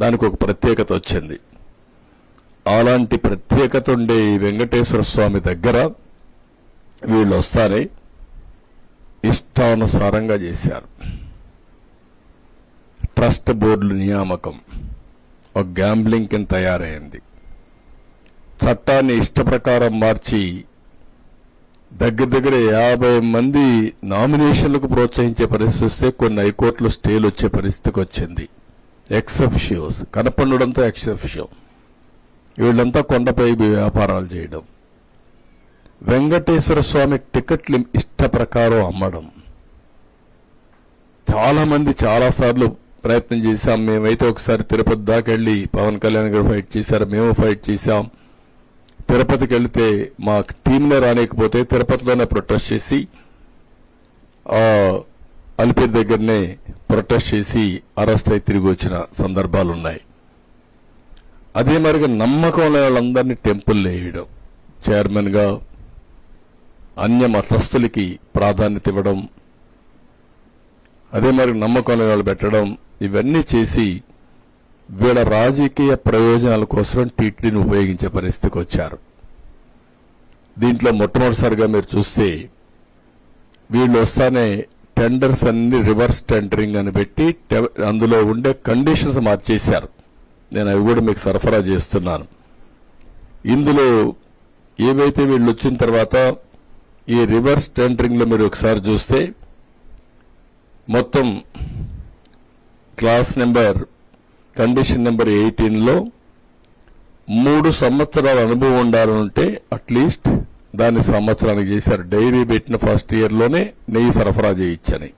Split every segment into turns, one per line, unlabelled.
దానికి ఒక ప్రత్యేకత వచ్చింది. అలాంటి ప్రత్యేకత ఉండే ఈ వెంకటేశ్వర స్వామి దగ్గర వీళ్ళు వస్తారే ఇష్టానుసారంగా చేశారు. ట్రస్ట్ బోర్డుల నియామకం ఒక గ్యాంబ్లింగ్ కింద తయారైంది. చట్టాన్ని ఇష్ట ప్రకారం మార్చి దగ్గర 50 మంది నామినేషన్లకు ప్రోత్సహించే పరిస్థితి వస్తే కొన్ని హైకోర్టులో స్టేలు వచ్చే పరిస్థితికి వచ్చింది. ఎక్సెఫిషియోస్ కనపడడంతో ఎక్సెఫిషియో వీళ్ళంతా కొండపై వ్యాపారాలు చేయడం, వెంకటేశ్వర స్వామి టికెట్లు ఇష్ట ప్రకారం అమ్మడం. చాలా మంది చాలాసార్లు ప్రయత్నం చేశాం. మేమైతే ఒకసారి తిరుపతి దాకా వెళ్లి పవన్ కళ్యాణ్ గారు ఫైట్ చేశారు, మేము ఫైట్ చేశాం. తిరుపతికి వెళితే మా టీంలో రాలేకపోతే తిరుపతిలోనే ప్రొటెస్ట్ చేసి అలిపిరి దగ్గరనే ప్రొటెస్ట్ చేసి అరెస్ట్ అయి తిరిగి వచ్చిన సందర్భాలున్నాయి. అదే మరిగా నమ్మకం లేని వాళ్ళందరినీ టెంపుల్లో వేయడం, చైర్మన్ గా అన్య మతస్థులకి ప్రాధాన్యత ఇవ్వడం, అదే మరి నమ్మకం లేని వాళ్ళు పెట్టడం, ఇవన్నీ చేసి వీళ్ళ రాజకీయ ప్రయోజనాల కోసం టీటీడీని ఉపయోగించే పరిస్థితికి వచ్చారు. దీంట్లో మొట్టమొదటిసారిగా మీరు చూస్తే వీళ్ళు వస్తానే టెండర్స్ అన్ని రివర్స్ టెండరింగ్ అని పెట్టి అందులో ఉండే కండిషన్స్ మార్చేశారు. నేను అవి కూడా మీకు సరఫరా చేస్తున్నాను. ఇందులో ఏవైతే వీళ్ళు వచ్చిన తర్వాత ఈ రివర్స్ టెండరింగ్ లో మీరు ఒకసారి చూస్తే మొత్తం క్లాస్ నెంబర్ కండిషన్ నెంబర్ 18లో 3 సంవత్సరాల అనుభవం ఉండాలంటే అట్లీస్ట్ దాన్ని సంవత్సరానికి చేశారు. డైరీ పెట్టిన ఫస్ట్ ఇయర్ లోనే నెయ్యి సరఫరా చేయొచ్చని.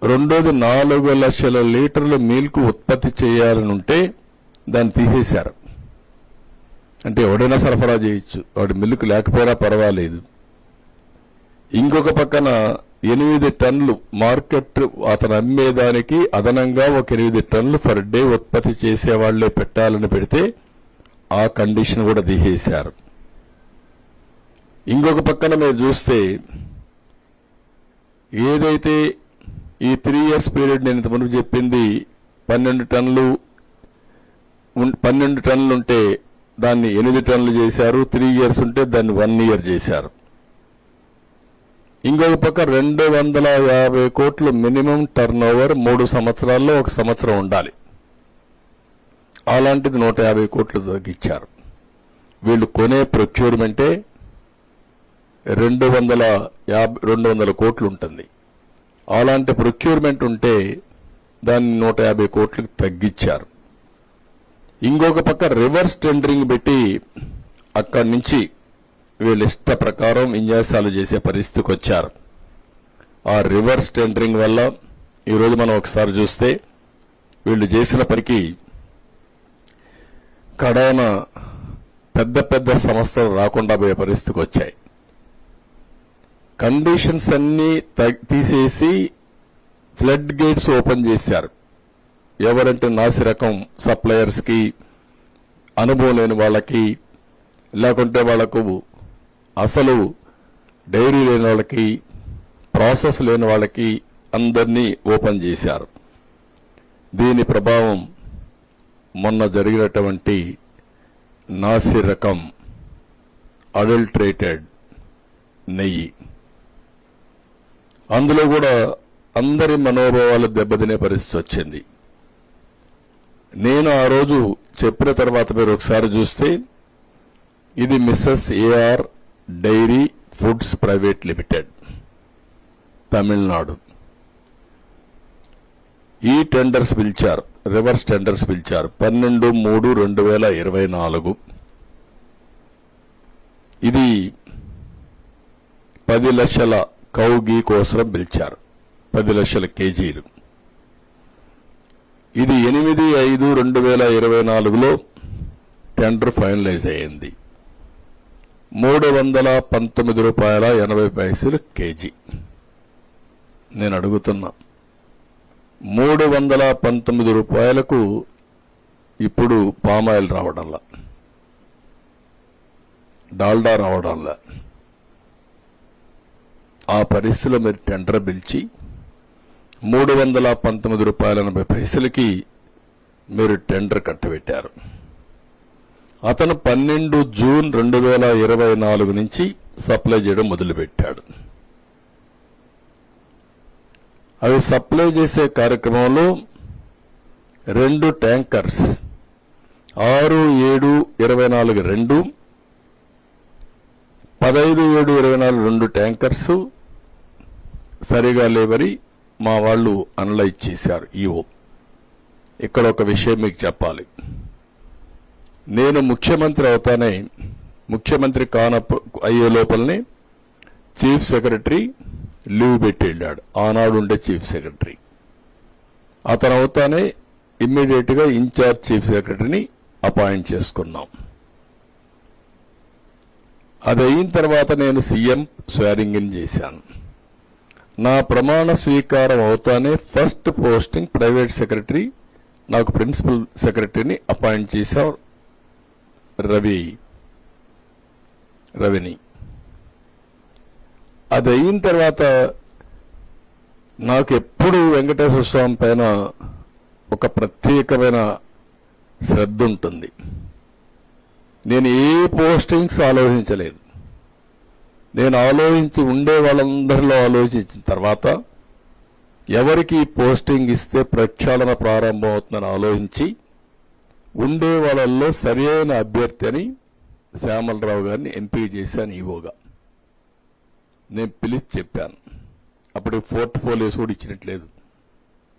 రెండోది 4 లక్షల లీటర్ల మిల్క్ ఉత్పత్తి చేయాలని ఉంటే దాన్ని తీసేశారు. అంటే ఎవడైనా సరఫరా చేయొచ్చు, వాడి మిల్క్ లేకపోయినా పర్వాలేదు. ఇంకొక పక్కన 8 టన్నులు మార్కెట్ అతను అమ్మేదానికి అదనంగా ఒక 8 టన్నులు ఫర్ డే ఉత్పత్తి చేసేవాళ్లే పెట్టాలని పెడితే ఆ కండిషన్ కూడా తీసేశారు. ఇంకొక పక్కన మీరు చూస్తే ఏదైతే ఈ 3 ఇయర్స్ పీరియడ్ నేను ఇంతకుముందు చెప్పింది 12 టన్నులు ఉంటే దాన్ని 8 టన్నులు చేశారు. 3 ఇయర్స్ ఉంటే దాన్ని 1 ఇయర్ చేశారు. ఇంకొక పక్క 250 కోట్లు మినిమం టర్న్ ఓవర్ 3 సంవత్సరాల్లో 1 సంవత్సరం ఉండాలి. అలాంటిది 150 కోట్లు తగ్గించారు. వీళ్ళు కొనే ప్రొక్యూర్మెంటే 200 కోట్లు ఉంటుంది. అలాంటి ప్రొక్యూర్మెంట్ ఉంటే దాన్ని 150 కోట్లకు తగ్గించారు. ఇంకొక పక్క రివర్స్ టెండరింగ్ పెట్టి అక్కడి నుంచి వీళ్ళు ఇష్ట ప్రకారం విన్యాసాలు చేసే పరిస్థితికి వచ్చారు. ఆ రివర్స్ టెండరింగ్ వల్ల ఈరోజు మనం ఒకసారి చూస్తే వీళ్ళు చేసిన పనికి కడాన పెద్ద సంస్థలు రాకుండా పోయే పరిస్థితికి వచ్చాయి. కండిషన్స్ అన్ని తీసేసి ఫ్లడ్ గేట్స్ ఓపెన్ చేశారు. ఎవరంటే నాసి రకం సప్లయర్స్ కి, అనుభవం లేని వాళ్ళకి, లేకుంటే వాళ్లకు అసలు డైరీ లేని వాళ్ళకి, ప్రాసెస్ లేని వాళ్ళకి అందరినీ ఓపెన్ చేశారు. దీని ప్రభావం మొన్న జరిగినటువంటి నాసి రకం అడల్టరేటెడ్ నెయ్యి, అందులో కూడా అందరి మనోభావాలు దెబ్బతినే పరిస్థితి వచ్చింది. నేను ఆ రోజు చెప్పిన తర్వాత మీరు ఒకసారి చూస్తే ఇది Mrs AR dairy foods private limited, Tamil Nadu. ఈ టెండర్స్ పిలిచారు, రివర్స్ టెండర్స్ పిలిచారు 12/3/2024. ఇది 10 లక్షల కౌగీ కోసం పిలిచారు, 10 లక్షల కేజీలు. ఇది 8/5/2024లో టెండర్ ఫైనలైజ్ అయింది. ₹319.80 కేజీ. నేను అడుగుతున్నా, ₹319 ఇప్పుడు పామాయిల్ రావడంలా, డాల్డా రావడంలా. ఆ పరిస్థితిలో మీరు టెండర్ పిలిచి ₹319.80 మీరు టెండర్ కట్టబెట్టారు. అతను 12 జూన్ 2024 నుంచి సప్లై చేయడం మొదలుపెట్టాడు. అవి సప్లై చేసే కార్యక్రమంలో 2 ట్యాంకర్స్ 6/7/24 2, 15/7/24 2 ట్యాంకర్స్ సరిగా లేవని మా వాళ్ళు అనలైజ్ చేశారు. ఈవో ఇక్కడ ఒక విషయం మీకు చెప్పాలి. నేను ముఖ్యమంత్రి అవుతానే, ముఖ్యమంత్రి అయ్యే లోపలనే చీఫ్ సెక్రటరీ లీవ్ పెట్టి వెళ్ళాడు. ఆనాడు ఉండే చీఫ్ సెక్రటరీ. అతను అవుతానే ఇమ్మీడియట్ గా ఇన్ఛార్జ్ చీఫ్ సెక్రటరీని అపాయింట్ చేసుకున్నాం. అది అయిన తర్వాత నేను సీఎం స్వేరింగ్ ఇన్ చేశాను. నా ప్రమాణ స్వీకారం అవుతానే ఫస్ట్ పోస్టింగ్ ప్రైవేట్ సెక్రటరీ, నాకు ప్రిన్సిపల్ సెక్రటరీని అపాయింట్ చేశారు రవిని. అది అయిన తర్వాత నాకు ఎప్పుడు వెంకటేశ్వర స్వామి పైన ఒక ప్రత్యేకమైన శ్రద్ధ ఉంటుంది. నేను ఏ పోస్టింగ్స్ ఆలోచించలేదు. నేను ఆలోచించి ఉండే వాళ్ళందరిలో ఆలోచించిన తర్వాత ఎవరికి పోస్టింగ్ ఇస్తే ప్రక్షాళన ప్రారంభం అవుతుందని ఆలోచించి ఉండే వాళ్ళల్లో సరైన అభ్యర్థి అని శ్యామలరావు గారిని ఎంపిక చేశాను ఈవోగా. నేను పిలిచి చెప్పాను. అప్పుడు పోర్ట్ఫోలియోస్ కూడా ఇచ్చినట్లేదు.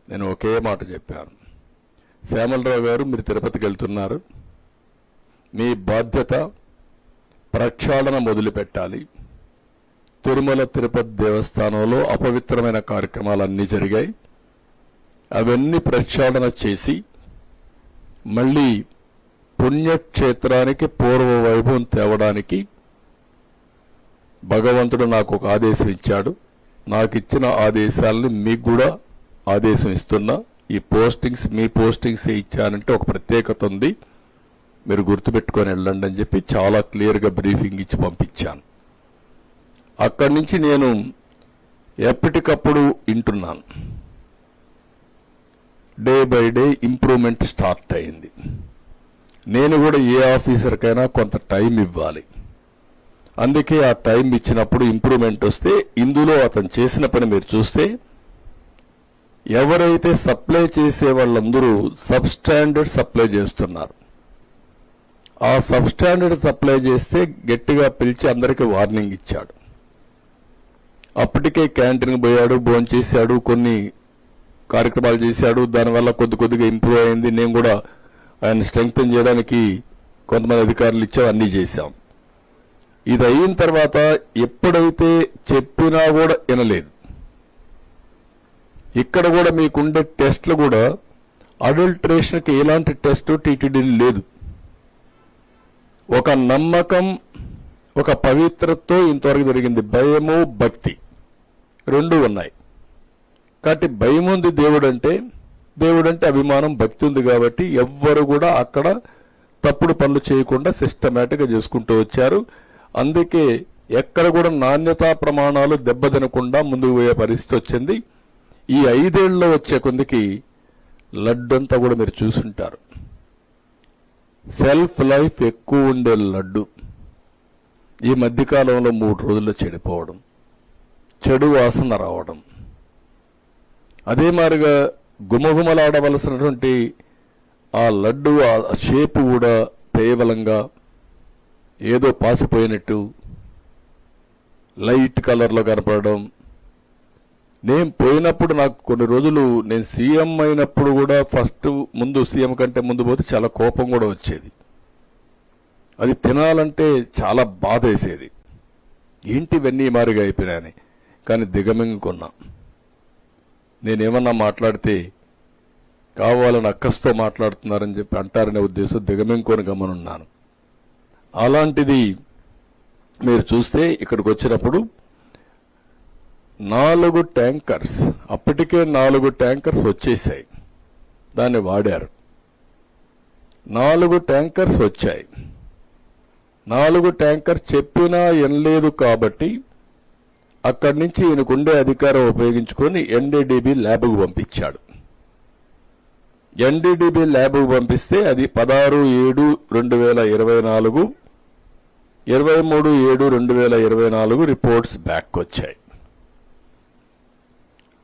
నేను ఒకే మాట చెప్పాను, శ్యామలరావు గారు మీరు తిరుపతికి వెళ్తున్నారు, మీ బాధ్యత ప్రక్షాళన మొదలు పెట్టాలి. తిరుమల తిరుపతి దేవస్థానంలో అపవిత్రమైన కార్యక్రమాలన్నీ జరిగాయి. అవన్నీ ప్రక్షాళన చేసి మళ్లీ పుణ్యక్షేత్రానికి పూర్వ వైభవం తేవడానికి భగవంతుడు నాకు ఒక ఆదేశం ఇచ్చాడు. నాకు ఇచ్చిన ఆదేశాలని మీకు కూడా ఆదేశం ఇస్తున్నా. ఈ పోస్టింగ్స్ మీ పోస్టింగ్స్ ఇచ్చానంటే ఒక ప్రత్యేకత ఉంది, మీరు గుర్తుపెట్టుకొని వెళ్ళండి అని చెప్పి చాలా క్లియర్ గా బ్రీఫింగ్ ఇచ్చి పంపించాను. అక్కడి నుంచి నేను ఎప్పటికప్పుడు వింటున్నాను. Day by day improvement start అయింది. నేను కూడా ఏ ఆఫీసర్కైనా కొంత టైం ఇవ్వాలి. అందుకే ఆ టైం ఇచ్చినప్పుడు ఇంప్రూవ్మెంట్ వస్తే, ఇందులో అతను చేసిన పని మీరు చూస్తే ఎవరైతే సప్లై చేసే వాళ్ళందరూ సబ్ స్టాండర్డ్ సప్లై చేస్తున్నారు. ఆ సబ్ స్టాండర్డ్ సప్లై చేస్తే గట్టిగా పిలిచి అందరికీ వార్నింగ్ ఇచ్చాడు. అప్పటికే క్యాంటీన్ పోయాడు, భోంచేశాడు, కొన్ని కార్యక్రమాలు చేశాడు. దానివల్ల కొద్దిగా ఇంప్రూవ్ అయింది. నేను కూడా ఆయన స్ట్రెంగ్తన్ చేయడానికి కొంతమంది అధికారులు ఇచ్చాం, అన్నీ చేశాం. ఇది అయిన తర్వాత ఎప్పుడైతే చెప్పినా కూడా వినలేదు. ఇక్కడ కూడా మీకుండే టెస్టులు కూడా అడల్టరేషన్కి ఎలాంటి టెస్ట్ టీటీడీ లేదు. ఒక నమ్మకం, ఒక పవిత్రతో ఇంతవరకు జరిగింది. భయము, భక్తి రెండూ ఉన్నాయి. కాబట్టి భయం ఉంది దేవుడంటే అభిమానం, భక్తి ఉంది. కాబట్టి ఎవ్వరు కూడా అక్కడ తప్పుడు పనులు చేయకుండా సిస్టమేటిక్ గా చేసుకుంటూ వచ్చారు. అందుకే ఎక్కడ కూడా నాణ్యతా ప్రమాణాలు దెబ్బతినకుండా ముందుకు పోయే పరిస్థితి వచ్చింది. ఈ 5 ఏళ్లలో వచ్చే కొందికి లడ్డంతా కూడా మీరు చూసుంటారు. సెల్ఫ్ లైఫ్ ఎక్కువ ఉండే లడ్డు ఈ మధ్యకాలంలో 3 రోజుల్లో చెడిపోవడం, చెడు వాసన రావడం, అదే మాదిరిగా గుమగుమలాడవలసినటువంటి ఆ లడ్డు ఆ షేపు కూడా కేవలంగా ఏదో పాసిపోయినట్టు లైట్ కలర్లో కనపడడం. నేను పోయినప్పుడు నాకు కొన్ని రోజులు, నేను సీఎం అయినప్పుడు కూడా ముందు సీఎం కంటే ముందు పోతే చాలా కోపం కూడా వచ్చేది. అది తినాలంటే చాలా బాధ వేసేది. ఏంటి ఇవన్నీ మారిగా అయిపోయినాయని. కానీ దిగమింగుకున్నా. నేనేమన్నా మాట్లాడితే కావాలని అక్కస్తో మాట్లాడుతున్నారని చెప్పి అంటారనే ఉద్దేశం దిగమింగుకొని గమనున్నాను. అలాంటిది మీరు చూస్తే ఇక్కడికి వచ్చినప్పుడు 4 ట్యాంకర్స్, అప్పటికే 4 ట్యాంకర్స్ వచ్చేసాయి, దాన్ని వాడారు. 4 ట్యాంకర్స్ వచ్చాయి. 4 ట్యాంకర్ చెప్పినా వినలేదు కాబట్టి అక్కడి నుంచి ఈయనకుండే అధికారం ఉపయోగించుకొని ఎన్డీడీబీ ల్యాబ్కు పంపించాడు. ఎన్డీడీబీ ల్యాబ్కు పంపిస్తే అది 16/7/2024, 23/7/2024 రిపోర్ట్స్ బ్యాక్ వచ్చాయి.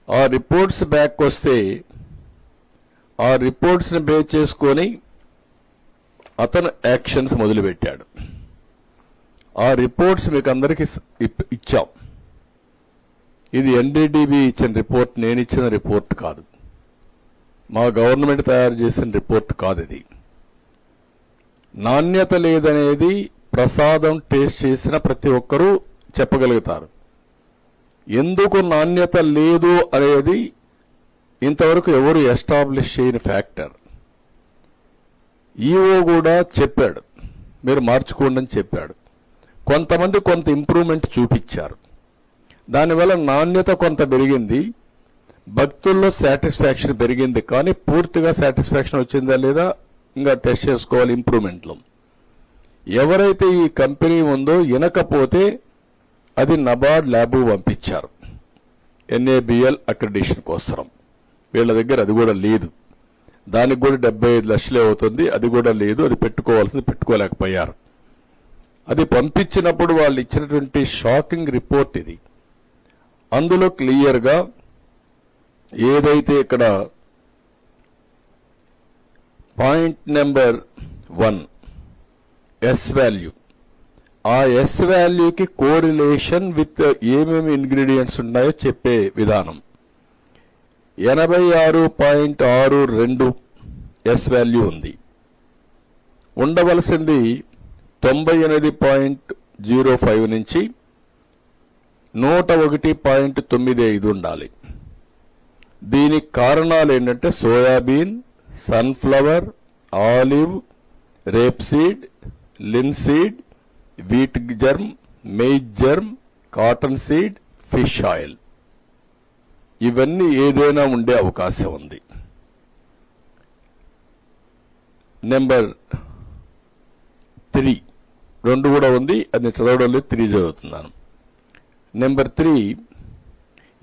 ఆ రిపోర్ట్స్ బ్యాక్ వస్తే ఆ రిపోర్ట్స్ ని బేస్ చేసుకొని అతను యాక్షన్స్ మొదలుపెట్టాడు. ఆ రిపోర్ట్స్ మీకు అందరికీ ఇచ్చాం. ఇది ఎన్డీడీబీ ఇచ్చిన రిపోర్ట్, నేను ఇచ్చిన రిపోర్ట్ కాదు, మా గవర్నమెంట్ తయారు చేసిన రిపోర్ట్ కాదు. ఇది నాణ్యత లేదనేది ప్రసాదం టేస్ట్ చేసిన ప్రతి ఒక్కరూ చెప్పగలుగుతారు. ఎందుకు నాణ్యత లేదు అనేది ఇంతవరకు ఎవరు ఎస్టాబ్లిష్ చేయని ఫ్యాక్టర్. ఈఓ కూడా చెప్పాడు, మీరు మార్చుకోండి అని చెప్పాడు. కొంతమంది కొంత ఇంప్రూవ్మెంట్ చూపించారు, దానివల్ల నాణ్యత కొంత పెరిగింది, భక్తుల్లో సాటిస్ఫాక్షన్ పెరిగింది. కానీ పూర్తిగా సాటిస్ఫాక్షన్ వచ్చిందా లేదా ఇంకా టెస్ట్ చేసుకోవాలి ఇంప్రూవ్మెంట్లో. ఎవరైతే ఈ కంపెనీ ఉందో వినకపోతే అది నబార్డ్ ల్యాబ్ పంపించారు NABL అక్రిడిషన్ కోసం. వీళ్ళ దగ్గర అది కూడా లేదు, దానికి కూడా 75 లక్షలే అవుతుంది, అది కూడా లేదు. అది పెట్టుకోవాల్సింది పెట్టుకోలేకపోయారు. అది పంపించినప్పుడు వాళ్ళు ఇచ్చినటువంటి షాకింగ్ రిపోర్ట్ ఇది. అందులో క్లియర్గా ఏదైతే ఇక్కడ పాయింట్ నెంబర్ 1 ఎస్ వాల్యూ, ఆ ఎస్ వాల్యూకి కోరిలేషన్ విత్ ఏమేమి ఇంగ్రీడియంట్స్ ఉన్నాయో చెప్పే విధానం. 86.62 ఎస్ వాల్యూ ఉంది, ఉండవలసింది 98.05 నుంచి 101.95 ఉండాలి. దీనికి కారణాలు ఏంటంటే soybean, sunflower, olive, rape seed, linseed, wheat germ, maize germ, cotton seed, fish oil, ఇవన్నీ ఏదైనా ఉండే అవకాశం ఉంది. నెంబర్ 3 2 కూడా ఉంది, అది చదవడం లేదు, 3 చదువుతున్నాను. నెంబర్ 3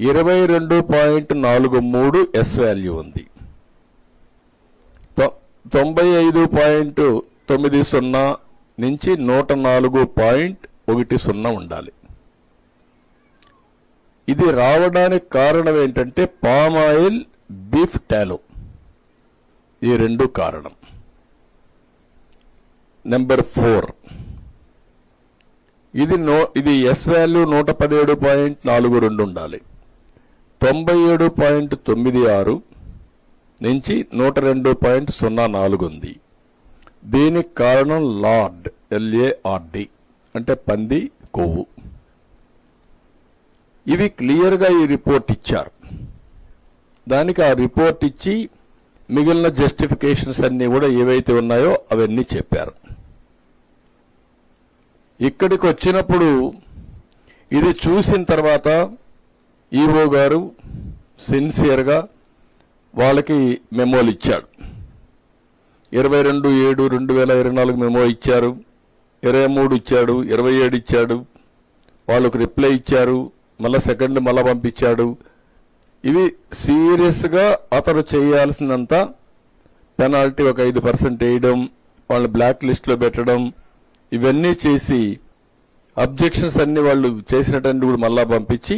22.43 ఎస్ వాల్యూ ఉంది, 95.90 నుంచి 104.10 ఉండాలి. ఇది రావడానికి కారణం ఏంటంటే పామ్ ఆయిల్, బీఫ్ టాలో, ఈ రెండు కారణం. నెంబర్ 4 ఇది ఎస్ వాల్యూ 117.42 ఉండాలి, 97.96 నుంచి 102.04 ఉంది. దీనికి కారణం లార్డ్, LARD అంటే పంది కొవ్వు. ఇవి క్లియర్గా ఈ రిపోర్ట్ ఇచ్చారు. దానికి ఆ రిపోర్ట్ ఇచ్చి మిగిలిన జస్టిఫికేషన్స్ అన్ని కూడా ఏవైతే ఉన్నాయో అవన్నీ చెప్పారు. ఇక్కడికి వచ్చినప్పుడు ఇది చూసిన తర్వాత ఈఓ గారు సిన్సియర్గా వాళ్ళకి మెమోలు ఇచ్చాడు. 22/7/2024 మెమో ఇచ్చారు, 23 ఇచ్చాడు, 27 ఇచ్చాడు, వాళ్ళకు రిప్లై ఇచ్చారు, మళ్ళా సెకండ్ మళ్ళా పంపించాడు. ఇవి సీరియస్ గా అతను చేయాల్సినంత పెనాల్టీ ఒక 5% వేయడం, వాళ్ళని బ్లాక్ లిస్ట్ లో పెట్టడం, ఇవన్నీ చేసి అబ్జెక్షన్స్ అన్ని వాళ్ళు చేసినట్టు కూడా మళ్ళా పంపించి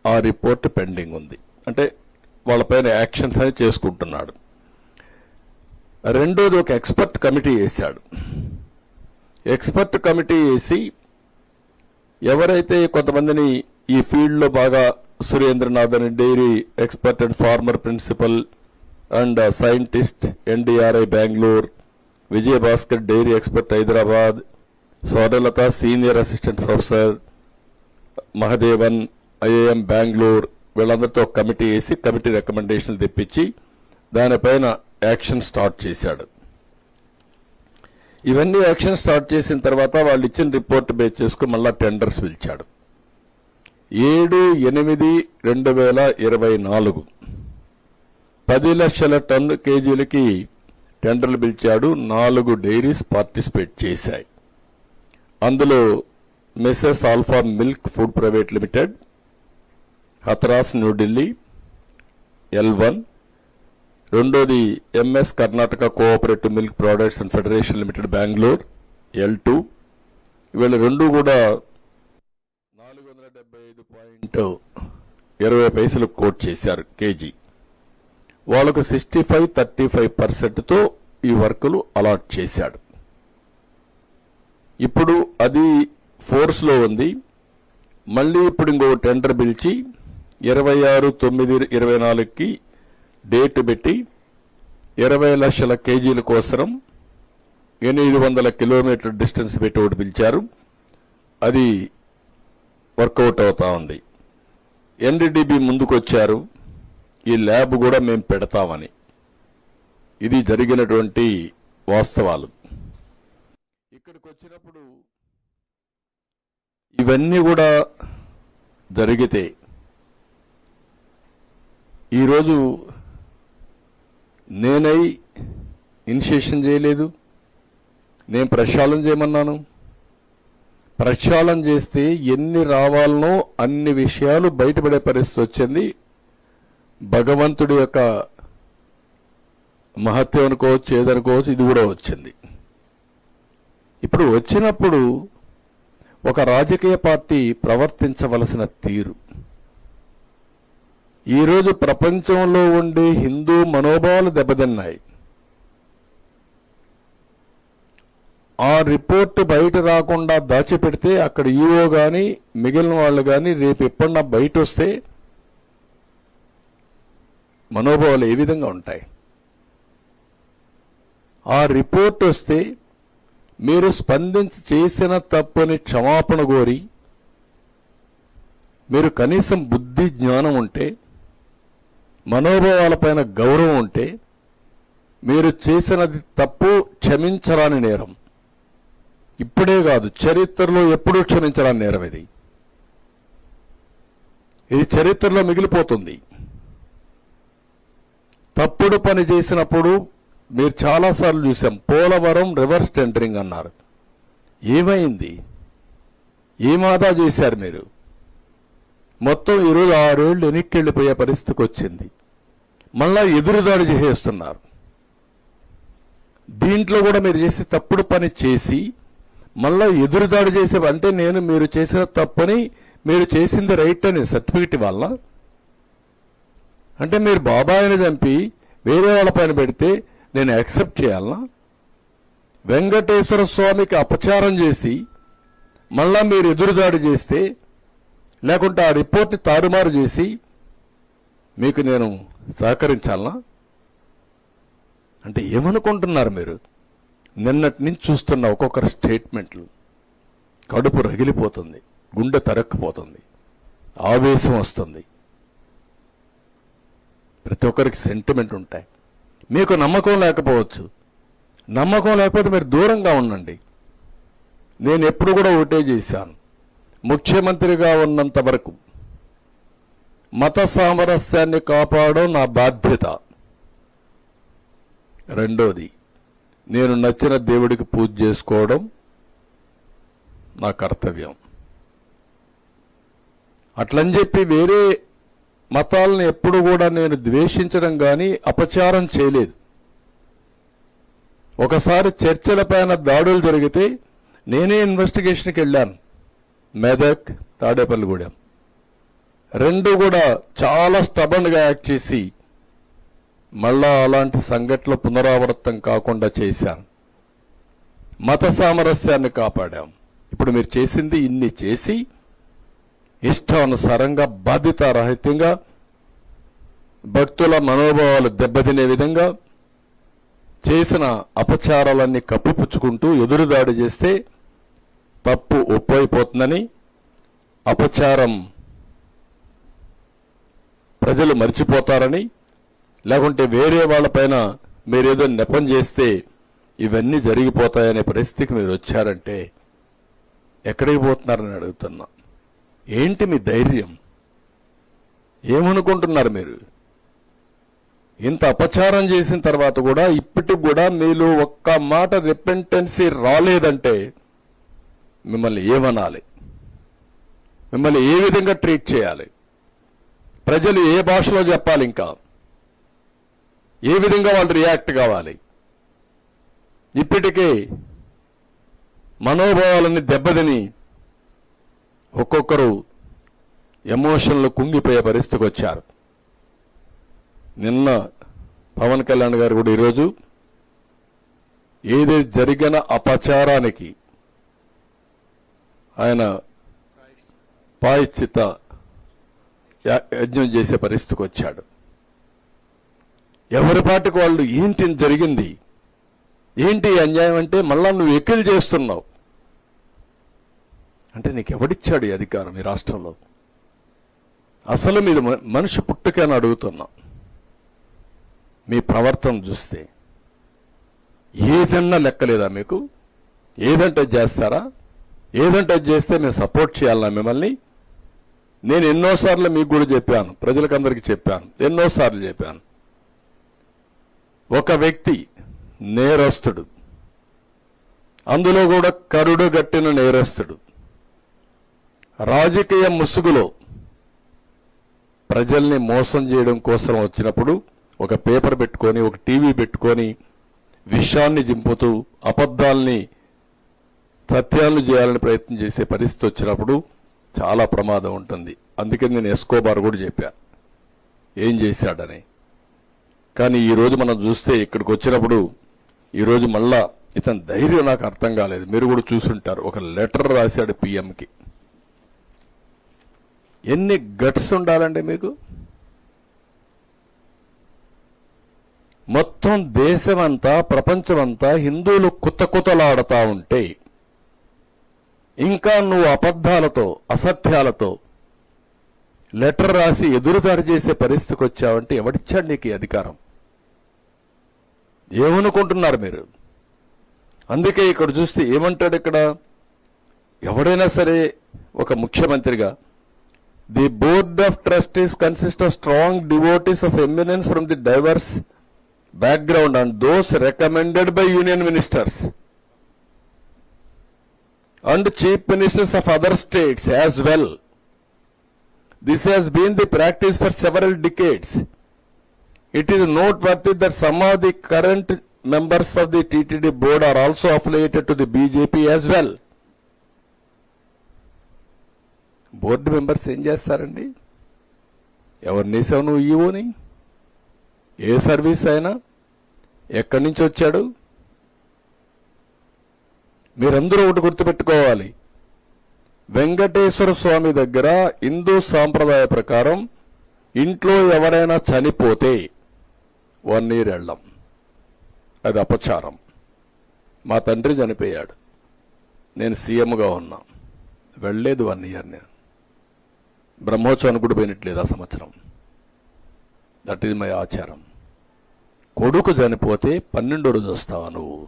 ఆ రిపోర్ట్ పెండింగ్ ఉంది. అంటే వాళ్ళపైన యాక్షన్స్ అని చేసుకుంటున్నాడు. రెండోది ఒక ఎక్స్పర్ట్ కమిటీ వేశాడు. ఎక్స్పర్ట్ కమిటీ వేసి ఎవరైతే కొంతమందిని ఈ ఫీల్డ్ లో బాగా సురేంద్రనాథ్ అని dairy expert and former principal and scientist NDRI Bengaluru, Vijayabhaskar dairy expert Hyderabad, Swarnalatha senior assistant professor, Mahadevan IIM Bengaluru, వీళ్ళందరితో ఒక కమిటీ వేసి కమిటీ రికమెండేషన్లు తెప్పించి దానిపైన యాక్షన్ స్టార్ట్ చేశాడు. ఇవన్నీ యాక్షన్ స్టార్ట్ చేసిన తర్వాత వాళ్ళు ఇచ్చిన రిపోర్ట్ బేస్ చేసుకుని మళ్ళా టెండర్స్ పిలిచాడు. 7/8/2024 10 లక్షల టన్ను కేజీలకి టెండర్లు పిలిచాడు. 4 డైరీస్ పార్టిసిపేట్ చేశాయి. అందులో messrs Alpha milk food private limited, Hathras New Delhi, L1, రెండోది MS Karnataka cooperative milk products and federation limited Bengaluru L2. వీళ్ళ రెండు కూడా 475.20 కోట్ చేశారు కేజీ. వాళ్ళకు 65-35% ఈ వర్కులు అలాట్ చేశాడు. ఇప్పుడు అది ఫోర్స్లో ఉంది. మళ్ళీ ఇప్పుడు ఇంకో టెండర్ పిలిచి 26/9/24కి డేట్ పెట్టి 20 లక్షల కేజీల కోసం 800 కిలోమీటర్ల డిస్టెన్స్ పెట్టి ఒకటి పిలిచారు. అది వర్కౌట్ అవుతా ఉంది. ఎన్డీడీబీ ముందుకొచ్చారు, ఈ ల్యాబ్ కూడా మేము పెడతామని. ఇది జరిగినటువంటి వాస్తవాలు. ఇక్కడికి వచ్చినప్పుడు ఇవన్నీ కూడా జరిగితే ఈరోజు నేనై ఇనిషియేషన్ చేయలేదు, నేను ప్రక్షాళన చేయమన్నాను. ప్రక్షాళన చేస్తే ఎన్ని రావాలనో అన్ని విషయాలు బయటపడే పరిస్థితి వచ్చింది. భగవంతుడి యొక్క మహత్యం అనుకోవచ్చు, ఏదనుకోవచ్చు, ఇది కూడా వచ్చింది. ఇప్పుడు వచ్చినప్పుడు ఒక రాజకీయ పార్టీ ప్రవర్తించవలసిన తీరు, ఈరోజు ప్రపంచంలో ఉండే హిందూ మనోభావాలు దెబ్బతిన్నాయి. ఆ రిపోర్టు బయట రాకుండా దాచిపెడితే అక్కడ ఈఓ గాని మిగిలిన వాళ్ళు గాని రేపు ఎప్పుడన్నా బయట వస్తే మనోభావాలు ఏ విధంగా ఉంటాయి? ఆ రిపోర్ట్ వస్తే మీరు స్పందించి చేసిన తప్పుని క్షమాపణ కోరి, మీరు కనీసం బుద్ధి జ్ఞానం ఉంటే, మనోభావాలపైన గౌరవం ఉంటే, మీరు చేసినది తప్పు క్షమించరాని నేరం. ఇప్పుడే కాదు, చరిత్రలో ఎప్పుడూ క్షమించరాని నేరం ఇది. ఇది చరిత్రలో మిగిలిపోతుంది. తప్పుడు పని చేసినప్పుడు మీరు చాలాసార్లు చూసాం. పోలవరం రివర్స్ టెండరింగ్ అన్నారు. ఏమైంది? ఏం ఆదా చేశారు మీరు? మొత్తం ఈరోజు 6 ఏళ్లు వెనక్కెళ్లిపోయే పరిస్థితికి వచ్చింది. మళ్ళా ఎదురుదాడి చేసేస్తున్నారు. దీంట్లో కూడా మీరు చేసే తప్పుడు పని చేసి మళ్ళా ఎదురుదాడి చేసే, అంటే మీరు చేసిన తప్పని మీరు చేసింది రైట్ అని సర్టిఫికెట్ వల్ల, అంటే మీరు బాబాయిని చంపి వేరే వాళ్ళ పైన పెడితే నేను యాక్సెప్ట్ చేయాలనా? వెంకటేశ్వర స్వామికి అపచారం చేసి మళ్ళా మీరు ఎదురుదాడి చేస్తే, లేకుంటే ఆ రిపోర్ట్ని తారుమారు చేసి మీకు నేను సహకరించాలనా? అంటే ఏమనుకుంటున్నారు మీరు? నిన్నటి నుంచి చూస్తున్న ఒక్కొక్కరి స్టేట్మెంట్లు కడుపు రగిలిపోతుంది, గుండె తరక్కుపోతుంది, ఆవేశం వస్తుంది. ప్రతి ఒక్కరికి సెంటిమెంట్ ఉంటాయి. మీకు నమ్మకం లేకపోవచ్చు. నమ్మకం లేకపోతే మీరు దూరంగా ఉండండి. నేను ఎప్పుడు కూడా ఒకటే చేశాను, ముఖ్యమంత్రిగా ఉన్నంత వరకు మత సామరస్యాన్ని కాపాడడం నా బాధ్యత. రెండోది, నేను నచ్చిన దేవుడికి పూజ చేసుకోవడం నా కర్తవ్యం. అట్లని చెప్పి వేరే మతాలను ఎప్పుడు కూడా నేను ద్వేషించడం కానీ అపచారం చేయలేదు. ఒకసారి చర్చలపైన దాడులు జరిగితే నేనే ఇన్వెస్టిగేషన్కి వెళ్ళాను. మెదక్, తాడేపల్లిగూడెం రెండు కూడా చాలా స్టబన్గా యాక్ట్ చేసి మళ్ళా అలాంటి సంఘటనలు పునరావృతం కాకుండా చేశాను. మత సామరస్యాన్ని కాపాడాం. ఇప్పుడు మీరు చేసింది ఇన్ని చేసి ఇష్టానుసారంగా బాధ్యతారహితంగా భక్తుల మనోభావాలు దెబ్బతినే విధంగా చేసిన అపచారాలన్నీ కప్పిపుచ్చుకుంటూ ఎదురుదాడి చేస్తే తప్పు ఒప్పైపోతుందని, అపచారం ప్రజలు మర్చిపోతారని, లేకుంటే వేరే వాళ్ళపైన మీరేదో నెపం చేస్తే ఇవన్నీ జరిగిపోతాయనే పరిస్థితికి మీరు వచ్చారంటే ఎక్కడికి పోతున్నారని అడుగుతున్నా. ఏంటి మీ ధైర్యం? ఏమనుకుంటున్నారు మీరు? ఇంత అపచారం చేసిన తర్వాత కూడా ఇప్పటికి కూడా మీలో ఒక్క మాట రిపెంటెన్సీ రాలేదంటే మిమ్మల్ని ఏమనాలి? మిమ్మల్ని ఏ విధంగా ట్రీట్ చేయాలి? ప్రజలు ఏ భాషలో చెప్పాలి? ఇంకా ఏ విధంగా వాళ్ళు రియాక్ట్ కావాలి. ఇప్పటికే మనోభావాలని దెబ్బతిని ఒక్కొక్కరు ఎమోషన్లు కుంగిపోయే పరిస్థితికి వచ్చారు. నిన్న పవన్ కళ్యాణ్ గారు కూడా ఈరోజు ఏది జరిగిన అపచారానికి ఆయన ప్రాయశ్చిత్త యజ్ఞం చేసే పరిస్థితికి వచ్చాడు. ఎవరి పాటికి వాళ్ళు ఏంటి జరిగింది, ఏంటి అన్యాయం అంటే మళ్ళా నువ్వు ఎక్కిలు చేస్తున్నావు అంటే నీకు ఎవడిచ్చాడు ఈ అధికారం ఈ రాష్ట్రంలో? అసలు మీద మనిషి పుట్టుకని అడుగుతున్నాం. మీ ప్రవర్తన చూస్తే ఏదన్నా లెక్కలేదా మీకు? ఏదంటే చేస్తారా? ఏదంటే చేస్తే మేము సపోర్ట్ చేయాలన్నా మిమ్మల్ని? నేను ఎన్నోసార్లు మీకు కూడా చెప్పాను, ప్రజలకందరికీ చెప్పాను, ఎన్నోసార్లు చెప్పాను. ఒక వ్యక్తి నేరస్తుడు, అందులో కూడా కరుడు గట్టిన నేరస్తుడు, రాజకీయ ముసుగులో ప్రజల్ని మోసం చేయడం కోసం వచ్చినప్పుడు ఒక పేపర్ పెట్టుకొని, ఒక టీవీ పెట్టుకొని విషయాన్ని జింపుతూ అబద్ధాల్ని సత్యాలను చేయాలని ప్రయత్నం చేసే పరిస్థితి వచ్చినప్పుడు చాలా ప్రమాదం ఉంటుంది. అందుకని నేను ఎస్కోబార్ కూడా చెప్పా ఏం చేశాడని. కానీ ఈరోజు మనం చూస్తే ఇక్కడికి వచ్చినప్పుడు ఈరోజు మళ్ళా ఇతని ధైర్యం నాకు అర్థం కాలేదు. మీరు కూడా చూసుంటారు, ఒక లెటర్ రాశాడు పిఎంకి. ఎన్ని గట్స్ ఉండాలండి మీకు? మొత్తం దేశమంతా ప్రపంచమంతా హిందువులు కుతకుతలాడుతా ఉంటే ఇంకా నువ్వు అబద్ధాలతో అసత్యాలతో లెటర్ రాసి ఎదురుదాడి చేసే పరిస్థితికి వచ్చావంటే ఎవడిచ్చాడు నీకు ఈ అధికారం? ఏమనుకుంటున్నారు మీరు? అందుకే ఇక్కడ చూస్తే ఏమంటాడు ఇక్కడ, ఎవడైనా సరే ఒక ముఖ్యమంత్రిగా, the board of trustees consist of strong devotees of eminence from the divorce background and those recommended by union ministers and chief ministers of other states as well. This has been the practice for several decades. It is noteworthy that some of the current members of the TTD board are also affiliated to the BJP as well. Board members ఏం చేస్తారండి? ఎవరినేసావు నువ్వు ఈవోని? ఏ service అయినా ఎక్కడి నుంచి వచ్చాడు? మీరందరూ ఒకటి గుర్తుపెట్టుకోవాలి, వెంకటేశ్వర స్వామి దగ్గర హిందూ సాంప్రదాయ ప్రకారం ఇంట్లో ఎవరైనా చనిపోతే 1 year వెళ్ళం, అది అపచారం. మా తండ్రి చనిపోయాడు, నేను సీఎంగా ఉన్నా, వెళ్ళలేదు 1 year. నేను బ్రహ్మోత్సవానికి కూడా పోయినట్లేదు ఆ సంవత్సరం. దట్ ఈజ్ మై ఆచారం. కొడుకు చనిపోతే 12వ రోజు వస్తావా నువ్వు?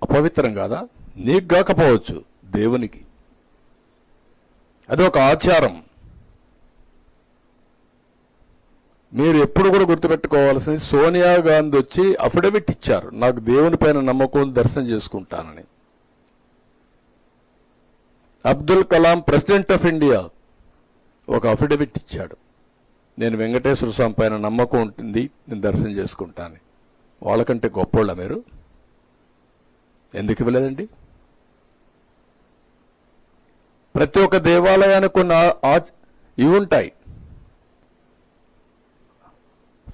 అపవిత్రం కాదా? నీకు కాకపోవచ్చు, దేవునికి. అది ఒక ఆచారం. మీరు ఎప్పుడు కూడా గుర్తుపెట్టుకోవాల్సింది, సోనియా గాంధీ వచ్చి అఫిడవిట్ ఇచ్చారు, నాకు దేవుని పైన నమ్మకం, దర్శనం చేసుకుంటానని. Abdul Kalam president of India ఒక అఫిడవిట్ ఇచ్చాడు, నేను వెంకటేశ్వర స్వామి పైన నమ్మకం ఉంటుంది, నేను దర్శనం చేసుకుంటాను. వాళ్ళకంటే గొప్పోళ్ళ మీరు? ఎందుకు ఇవ్వలేదండి? ప్రతి ఒక్క దేవాలయానికి కొన్ని ఇవి ఉంటాయి,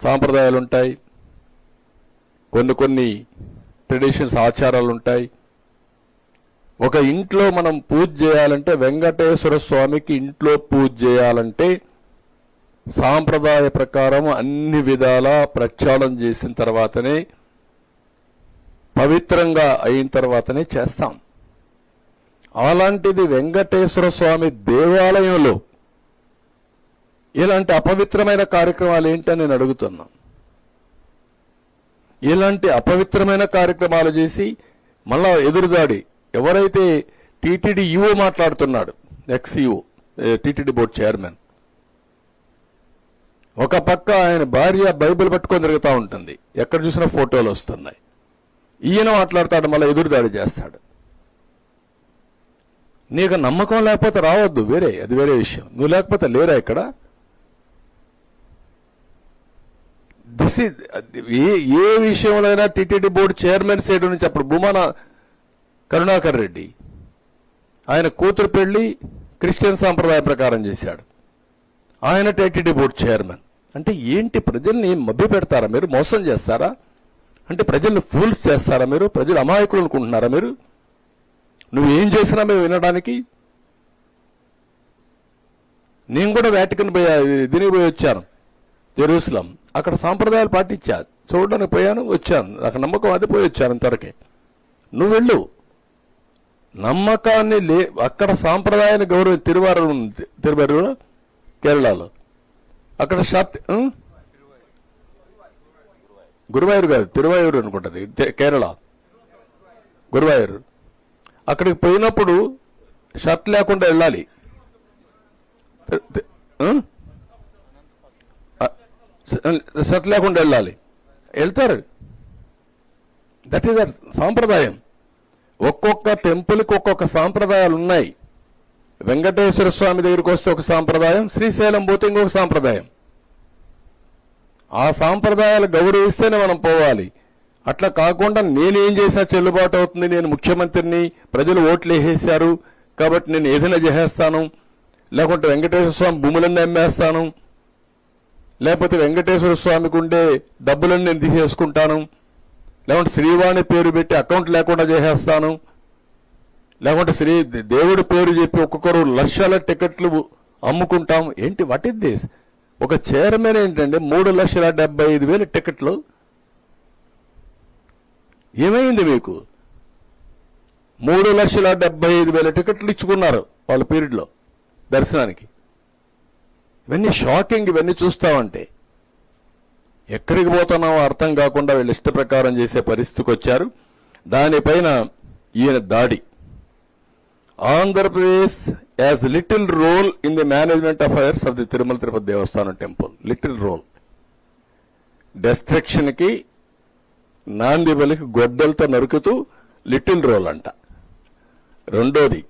సాంప్రదాయాలు ఉంటాయి, కొన్ని ట్రెడిషన్స్, ఆచారాలు ఉంటాయి. ఒక ఇంట్లో మనం పూజ చేయాలంటే, వెంకటేశ్వర స్వామికి ఇంట్లో పూజ చేయాలంటే సాంప్రదాయ ప్రకారం అన్ని విధాలా ప్రక్షాళన చేసిన తర్వాతనే, పవిత్రంగా అయిన తర్వాతనే చేస్తాం. అలాంటిది వెంకటేశ్వర స్వామి దేవాలయంలో ఇలాంటి అపవిత్రమైన కార్యక్రమాలు ఏంటని నేను అడుగుతున్నా. ఇలాంటి అపవిత్రమైన కార్యక్రమాలు చేసి మళ్ళా ఎదురుదాడి. ఎవరైతే టీటీడీ ఈఓ మాట్లాడుతున్నాడు, X EO, TTD board chairman, ఒక పక్క ఆయన భార్య బైబిల్ పట్టుకొని తిరుగుతూ ఉంటుంది, ఎక్కడ చూసినా ఫోటోలు వస్తున్నాయి. ఈయన మాట్లాడతాడు, మళ్ళీ ఎదురుదాడి చేస్తాడు. నీకు నమ్మకం లేకపోతే రావద్దు, అది వేరే విషయం. నువ్వు లేకపోతే లేరా ఇక్కడ? దిస్ ఇస్ ఏ విషయంలోనైనా టీటీడీ బోర్డు చైర్మన్ సైడ్ నుంచి అప్పుడు భూమాన కరుణాకర్ రెడ్డి ఆయన కూతురు పెళ్లి క్రిస్టియన్ సాంప్రదాయ ప్రకారం చేశాడు. ఆయన టీటీడీ బోర్డు చైర్మన్. అంటే ఏంటి, ప్రజల్ని మభ్య పెడతారా మీరు, మోసం చేస్తారా? అంటే ప్రజల్ని ఫూల్స్ చేస్తారా మీరు? ప్రజలు అమాయకులు అనుకుంటున్నారా మీరు? నువ్వేం చేసినా మేము వినడానికి? నేను కూడా వాటికన్ దీనికి పోయి వచ్చాను, జెరూసలం. అక్కడ సాంప్రదాయాలు పాటించా, చూడడానికి పోయాను, వచ్చాను. నాకు నమ్మకం అది, పోయి వచ్చాను ఇంతవరకే. నువ్వు వెళ్ళు. నమ్మకాన్ని అక్కడ సాంప్రదాయాన్ని గౌరవ తిరువారూరు కేరళలో అక్కడ షర్ట్ గురువాయూరు కాదు, తిరువాయూరు అనుకుంటుంది కేరళ, గురువాయూరు. అక్కడికి పోయినప్పుడు షర్ట్ లేకుండా వెళ్ళాలి. షర్ట్ లేకుండా వెళ్ళాలి, వెళ్తారు. దట్ ఈస్ దర్ సాంప్రదాయం. ఒక్కొక్క టెంపుల్కి ఒక్కొక్క సాంప్రదాయాలు ఉన్నాయి. వెంకటేశ్వర స్వామి దగ్గరికి వస్తే ఒక సాంప్రదాయం, శ్రీశైలం పోతే ఇంకొక సాంప్రదాయం. ఆ సాంప్రదాయాలు గౌరవిస్తేనే మనం పోవాలి. అట్లా కాకుండా నేనేం చేసినా చెల్లుబాటు అవుతుంది, నేను ముఖ్యమంత్రిని, ప్రజలు ఓట్లు వేసేశారు కాబట్టి నేను ఏదైనా చేసేస్తాను, లేకుంటే వెంకటేశ్వర స్వామి భూములన్నీ అమ్మేస్తాను, లేకపోతే వెంకటేశ్వర స్వామికి ఉండే డబ్బులన్నీ నేను తీసేసుకుంటాను, లేకుంటే శ్రీవాణి పేరు పెట్టి అకౌంట్ లేకుండా చేసేస్తాను, లేకుంటే దేవుడి పేరు చెప్పి ఒక్కొక్కరు లక్షల టికెట్లు అమ్ముకుంటాం. ఏంటి, వాట్ ఇస్ దిస్? ఒక చైర్మన్ ఏంటంటే 3,75,000 టికెట్లు. ఏమైంది మీకు? 3,75,000 టికెట్లు ఇచ్చుకున్నారు వాళ్ళ పీరియడ్లో దర్శనానికి. ఇవన్నీ షాకింగ్. ఇవన్నీ చూస్తామంటే ఎక్కడికి పోతున్నామో అర్థం కాకుండా వీళ్ళు ఇష్ట ప్రకారం చేసే పరిస్థితికి వచ్చారు. దానిపైన ఈయన దాడి. Andhra Pradesh has little role in the management affairs of the Tirumala Tirupati Devasthanam temple. Little role. Destruction కి, నాంది బలికి గొడ్డలతో నరుకుతూ లిటిల్ రోల్ అంట. రెండోది,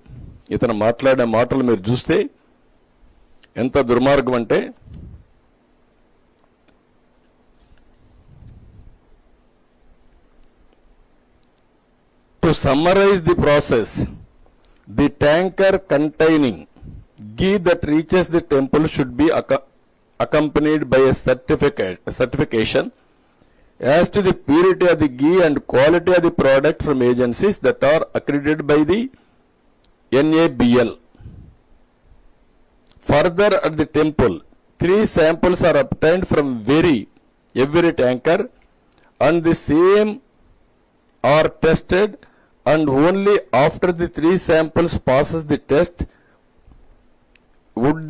ఇతను మాట్లాడే మాటలు మీరు చూస్తే ఎంత దుర్మార్గం అంటే, to summarise the process, the tanker containing ghee that reaches the temple should be accompanied by a certification as to the purity of the ghee and quality of the product from agencies that are accredited by the NABL. Further, at the temple, 3 samples are obtained from every tanker, and the same are tested, and only after the 3 samples passes the test would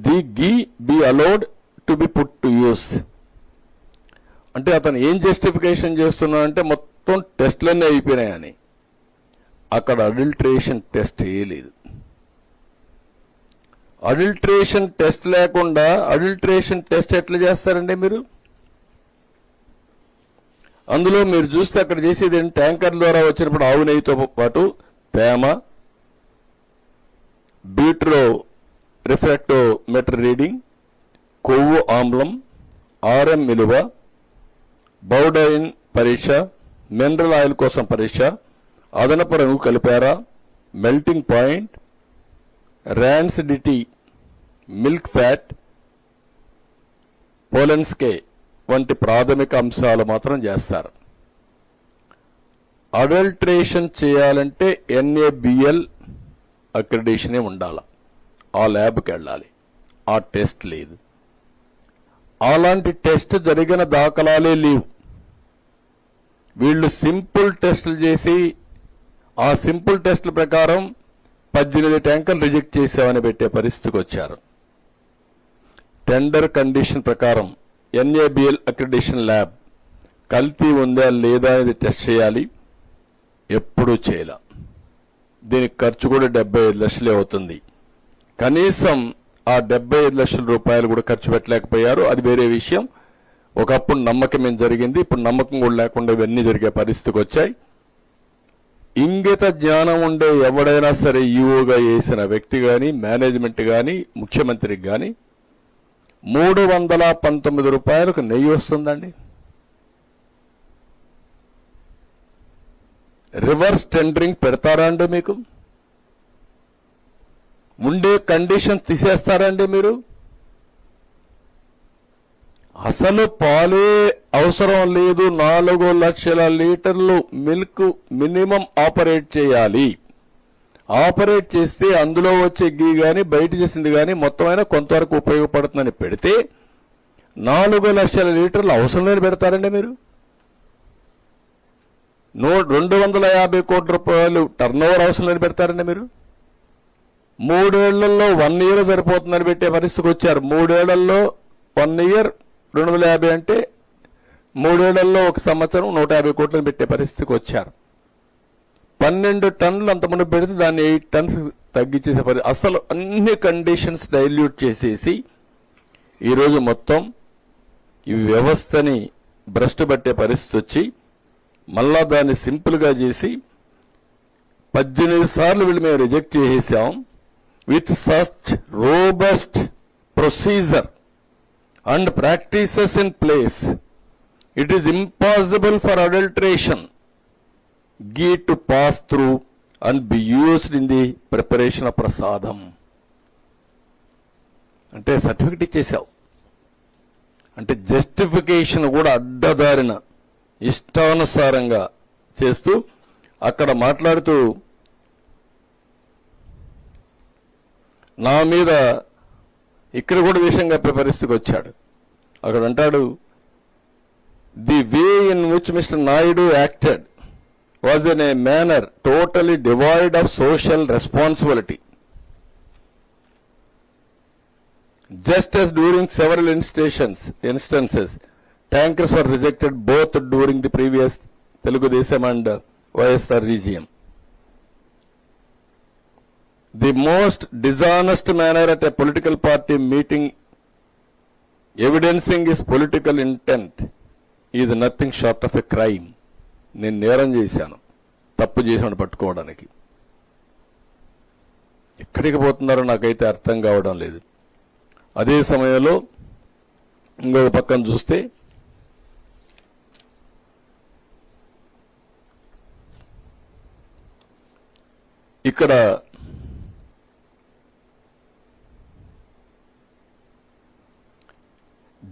the ghee be allowed to be put to use. అంటే అతను ఏం justification చేస్తున్నాడంటే మొత్తం టెస్ట్లన్నీ అయిపోయినాయని. అక్కడ adulteration test లేదు. Adulteration test లేకుండా adulteration test ఎట్లా చేస్తారండి మీరు? అందులో మీరు చూస్తే అక్కడ చేసేది ట్యాంకర్ ద్వారా వచ్చినప్పుడు ఆవు నెయ్యితో పాటు తేమ, బీట్రో రిఫ్రాక్టోమీటర్ రీడింగ్, కొవ్వు ఆమ్లం, ఆర్ఎం విలువ, బౌడైన్ పరీక్ష, మినరల్ ఆయిల్ కోసం పరీక్ష, అదనపు రంగు కలిపారా, melting point, rancidity, milk fat, Polenske వంటి ప్రాథమిక అంశాలు మాత్రం చేస్తారు. అడల్ట్రేషన్ చేయాలంటే NABL అక్రిడిషనే ఉండాలి. ఆ ల్యాబ్కి వెళ్ళాలి. ఆ టెస్ట్ లేదు. అలాంటి టెస్ట్ జరిగిన దాఖలాలే లేవు. వీళ్ళు సింపుల్ టెస్టులు చేసి ఆ సింపుల్ టెస్టుల ప్రకారం 18 ట్యాంకర్లు రిజెక్ట్ చేసామని పెట్టే పరిస్థితికి వచ్చారు. టెండర్ కండిషన్ ప్రకారం NABL అక్రిడిషన్ ల్యాబ్ కల్తీ ఉందా లేదా అనేది టెస్ట్ చేయాలి. ఎప్పుడూ చేయాల. దీనికి ఖర్చు కూడా 75 లక్షలే అవుతుంది. కనీసం ఆ 75 లక్షల రూపాయలు కూడా ఖర్చు పెట్టలేకపోయారు. అది వేరే విషయం. ఒకప్పుడు నమ్మకం ఏం జరిగింది, ఇప్పుడు నమ్మకం కూడా లేకుండా ఇవన్నీ జరిగే పరిస్థితికి వచ్చాయి. ఇంగిత జ్ఞానం ఉండే ఎవడైనా సరే ఈఓగా వేసిన వ్యక్తి గాని, మేనేజ్మెంట్ గాని, ముఖ్యమంత్రికి గాని రూపాయలకు నెయ్యి వస్తుందండి. రివర్స్ టెండరింగ్ పెడతారా అండి? మీకు ఉండే కండిషన్ తీసేస్తారండి మీరు? అసలు పాలే అవసరం లేదు, 4 లక్షల లీటర్లు మిల్క్ మినిమం ఆపరేట్ చేయాలి. ఆపరేట్ చేస్తే అందులో వచ్చే గీ గాని బయట చేసింది గాని మొత్తం అయినా కొంతవరకు ఉపయోగపడుతుందని పెడితే 4 లక్షల లీటర్లు అవసరం లేని పెడతారండి మీరు? 250 కోట్ల రూపాయలు టర్న్ ఓవర్ అవసరం లేని పెడతారండి మీరు? 3 ఏళ్లలో 1 ఇయర్ సరిపోతుందని పెట్టే పరిస్థితికి వచ్చారు. 3 ఏళ్లలో 1 ఇయర్ 250 అంటే 3 ఏళ్లలో 1 సంవత్సరం 150 కోట్లను పెట్టే పరిస్థితికి వచ్చారు. 12 టన్నులు అంతమంది పెడితే దాన్ని 8 టన్స్ తగ్గించేసే పరిస్థితి. అసలు అన్ని కండిషన్స్ డైల్యూట్ చేసేసి ఈరోజు మొత్తం ఈ వ్యవస్థని భ్రష్టు పట్టే పరిస్థితి వచ్చి మళ్ళా దాన్ని సింపుల్ గా చేసి 18 సార్లు వీళ్ళు మేము రిజెక్ట్ చేసేసాం. With such robust procedure and practices in place, it is impossible for adulteration ghee to pass through and be used in the preparation of prasadam. అంటే సర్టిఫికెట్ ఇచ్చేసావు అంటే జస్టిఫికేషన్ కూడా అడ్డదారిన ఇష్టానుసారంగా చేస్తూ అక్కడ మాట్లాడుతూ నా మీద ఇక్కడ కూడా విషయం చెప్పే పరిస్థితికి వచ్చాడు. అక్కడ అంటాడు, the way in which mister Naidu acted was in a manner totally divide of social responsibility. Just as during several instances, tankers were rejected both during the previous Telugudesam and YSR regime. The most dishonest manner at a political party meeting evidencing his political intent is nothing short of a crime. నేను నేరం చేశాను, తప్పు చేశాను పట్టుకోవడానికి. ఎక్కడికి పోతున్నారో నాకైతే అర్థం కావడం లేదు. అదే సమయంలో ఇంకొక పక్కన చూస్తే ఇక్కడ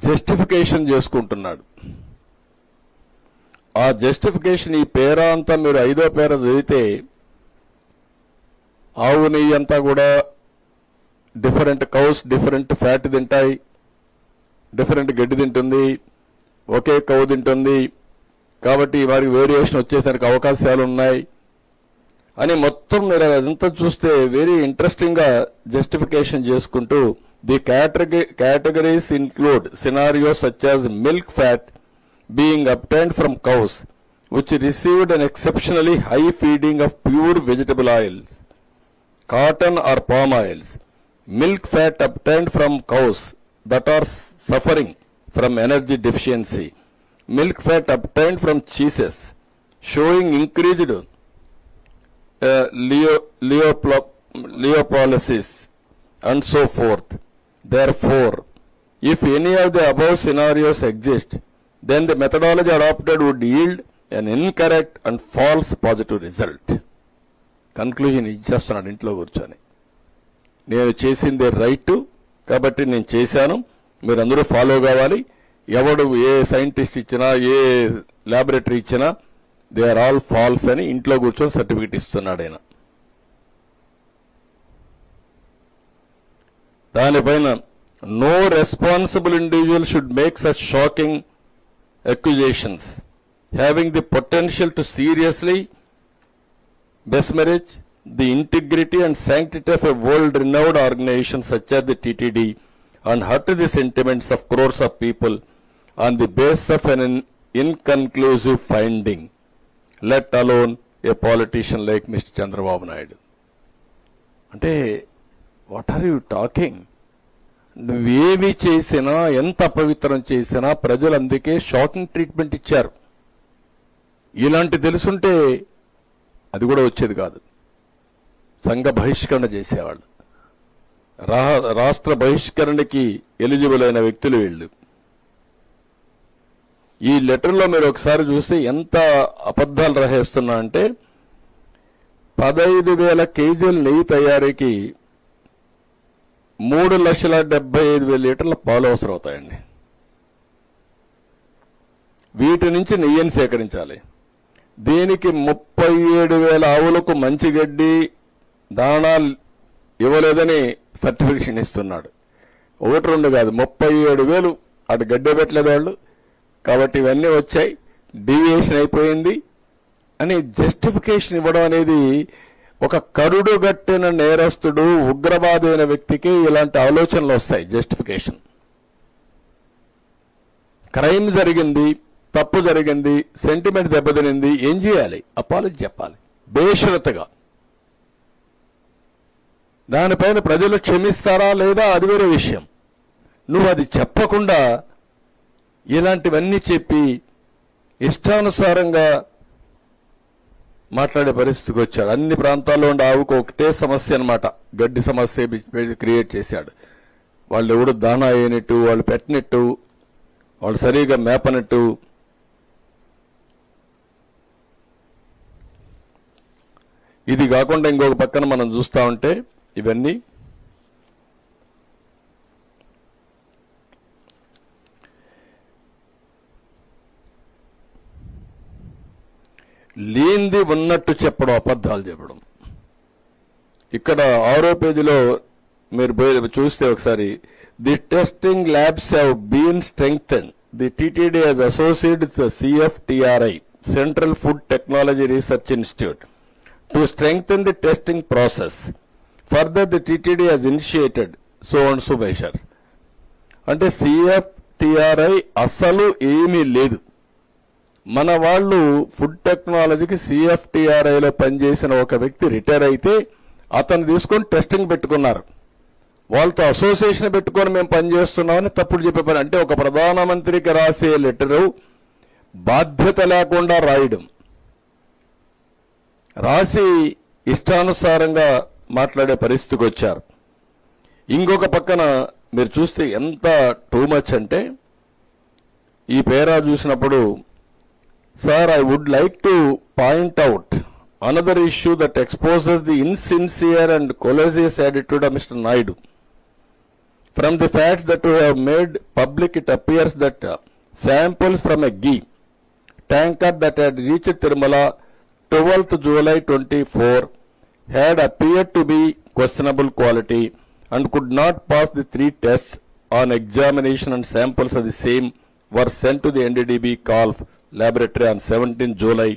జస్టిఫికేషన్ చేసుకుంటున్నాడు. ఆ జస్టిఫికేషన్ ఈ పేరా అంతా మీరు 5వ పేర చదివితే ఆవు నెయ్యి అంతా కూడా డిఫరెంట్ కౌస్ డిఫరెంట్ ఫ్యాట్ తింటాయి, డిఫరెంట్ గడ్డి తింటుంది, ఒకే కౌ తింటుంది కాబట్టి వారికి వేరియేషన్ వచ్చేసరికి అవకాశాలు ఉన్నాయి అని మొత్తం మీరు అదంతా చూస్తే వెరీ ఇంట్రెస్టింగ్ గా జస్టిఫికేషన్ చేసుకుంటూ the categories include scenarios such as milk fat being obtained from cows which received an exceptionally high feeding of pure vegetable oils, cotton or palm oils, milk fat obtained from cows that are suffering from energy deficiency, milk fat obtained from cheeses showing increased lipolysis and so forth. Therefore, if any of the above scenarios exist, then the methodology adopted would yield an incorrect and false positive result. Conclusion ఇచ్చేస్తున్నాడు ఇంట్లో కూర్చొని. నేను చేసిందే right కాబట్టి నేను చేశాను, మీరందరూ follow కావాలి. ఎవడు ఏ సైంటిస్ట్ ఇచ్చినా ఏ ల్యాబొరేటరీ ఇచ్చినా దే ఆర్ ఆల్ ఫాల్స్ అని ఇంట్లో కూర్చొని సర్టిఫికెట్ ఇస్తున్నాడు ఆయన. దానిపైన no responsible individual should make such shocking accusations having the potential to seriously besmirch the integrity and sanctity of a world-renowned organization such as the TTD and hurt the sentiments of crores of people on the basis of an inconclusive finding, let alone a politician like Mr. Chandrababu Naidu. అంటే what are you talking? నువ్వేమి చేసినా ఎంత అపవిత్రం చేసినా ప్రజలు అందుకే shocking treatment ఇచ్చారు. ఇలాంటి తెలుసుంటే అది కూడా వచ్చేది కాదు, సంఘ బహిష్కరణ చేసేవాళ్ళు. రాష్ట్ర బహిష్కరణకి ఎలిజిబుల్ అయిన వ్యక్తులు వీళ్ళు. ఈ లెటర్లో మీరు ఒకసారి చూస్తే ఎంత అబద్ధాలు రాసేస్తున్నా అంటే 15,000 కేజీల నెయ్యి తయారీకి 3,75,000 లీటర్ల పాలు అవసరం అవుతాయండి. వీటి నుంచి నెయ్యిని సేకరించాలి. దీనికి 37,000 ఆవులకు మంచి గడ్డి దాణాలు ఇవ్వలేదని సర్టిఫికేషన్ ఇస్తున్నాడు. 1-2 కాదు, 37,000 అటు గడ్డి పెట్టలేదు వాళ్ళు. కాబట్టి ఇవన్నీ వచ్చాయి, డీవియేషన్ అయిపోయింది అని జస్టిఫికేషన్ ఇవ్వడం అనేది ఒక కరుడు గట్టిన నేరస్తుడు, ఉగ్రవాది అయిన వ్యక్తికి ఇలాంటి ఆలోచనలు వస్తాయి. జస్టిఫికేషన్. క్రైమ్ జరిగింది, తప్పు జరిగింది, సెంటిమెంట్ దెబ్బతినింది, ఏం చేయాలి? అపాలజీ చెప్పాలి బేషరతుగా. దానిపైన ప్రజలు క్షమిస్తారా లేదా అది వేరే విషయం. నువ్వు అది చెప్పకుండా ఇలాంటివన్నీ చెప్పి ఇష్టానుసారంగా మాట్లాడే పరిస్థితికి వచ్చాడు. అన్ని ప్రాంతాల్లో ఉండే ఆవుకు ఒకటే సమస్య అన్నమాట, గడ్డి సమస్య క్రియేట్ చేశాడు. వాళ్ళు ఎవడు దానా వేయనట్టు, వాళ్ళు పెట్టినట్టు, వాళ్ళు సరిగా మేపనట్టు. ఇది కాకుండా ఇంకొక పక్కన మనం చూస్తా ఉంటే ఇవన్నీ లేనిది ఉన్నట్టు చెప్పడం, అబద్ధాలు చెప్పడం. ఇక్కడ 6వ పేజీలో మీరు చూస్తే ఒకసారి, the testing labs have been strengthen. The TTD has associated with CFTRI, Central Food Technology Research Institute, to strengthen the testing process. Further, the TTD has initiated so and so measures. అంటే CFTRI అసలు ఏమీ లేదు. మన వాళ్ళు food టెక్నాలజీకి CFTRIలో పనిచేసిన ఒక వ్యక్తి రిటైర్ అయితే అతను తీసుకొని టెస్టింగ్ పెట్టుకున్నారు. వాళ్ళతో అసోసియేషన్ పెట్టుకొని మేము పనిచేస్తున్నామని తప్పుడు చెప్పే పని. అంటే ఒక ప్రధానమంత్రికి రాసే లెటరు బాధ్యత లేకుండా రాయడం, రాసి ఇష్టానుసారంగా మాట్లాడే పరిస్థితికి వచ్చారు. ఇంకొక పక్కన మీరు చూస్తే ఎంత టూ మచ్ అంటే, ఈ పేరా చూసినప్పుడు, sir I would like to point out another issue that exposes the insincere and collusive attitude of mister Naidu. From the facts that we have made public, it appears that samples from a ghee tanker that had reached Tirumala 12th July 24 had appeared to be questionable quality and could not pass the 3 tests. On examination, and samples of the same were sent to the NDDB Calf laboratory on 17th July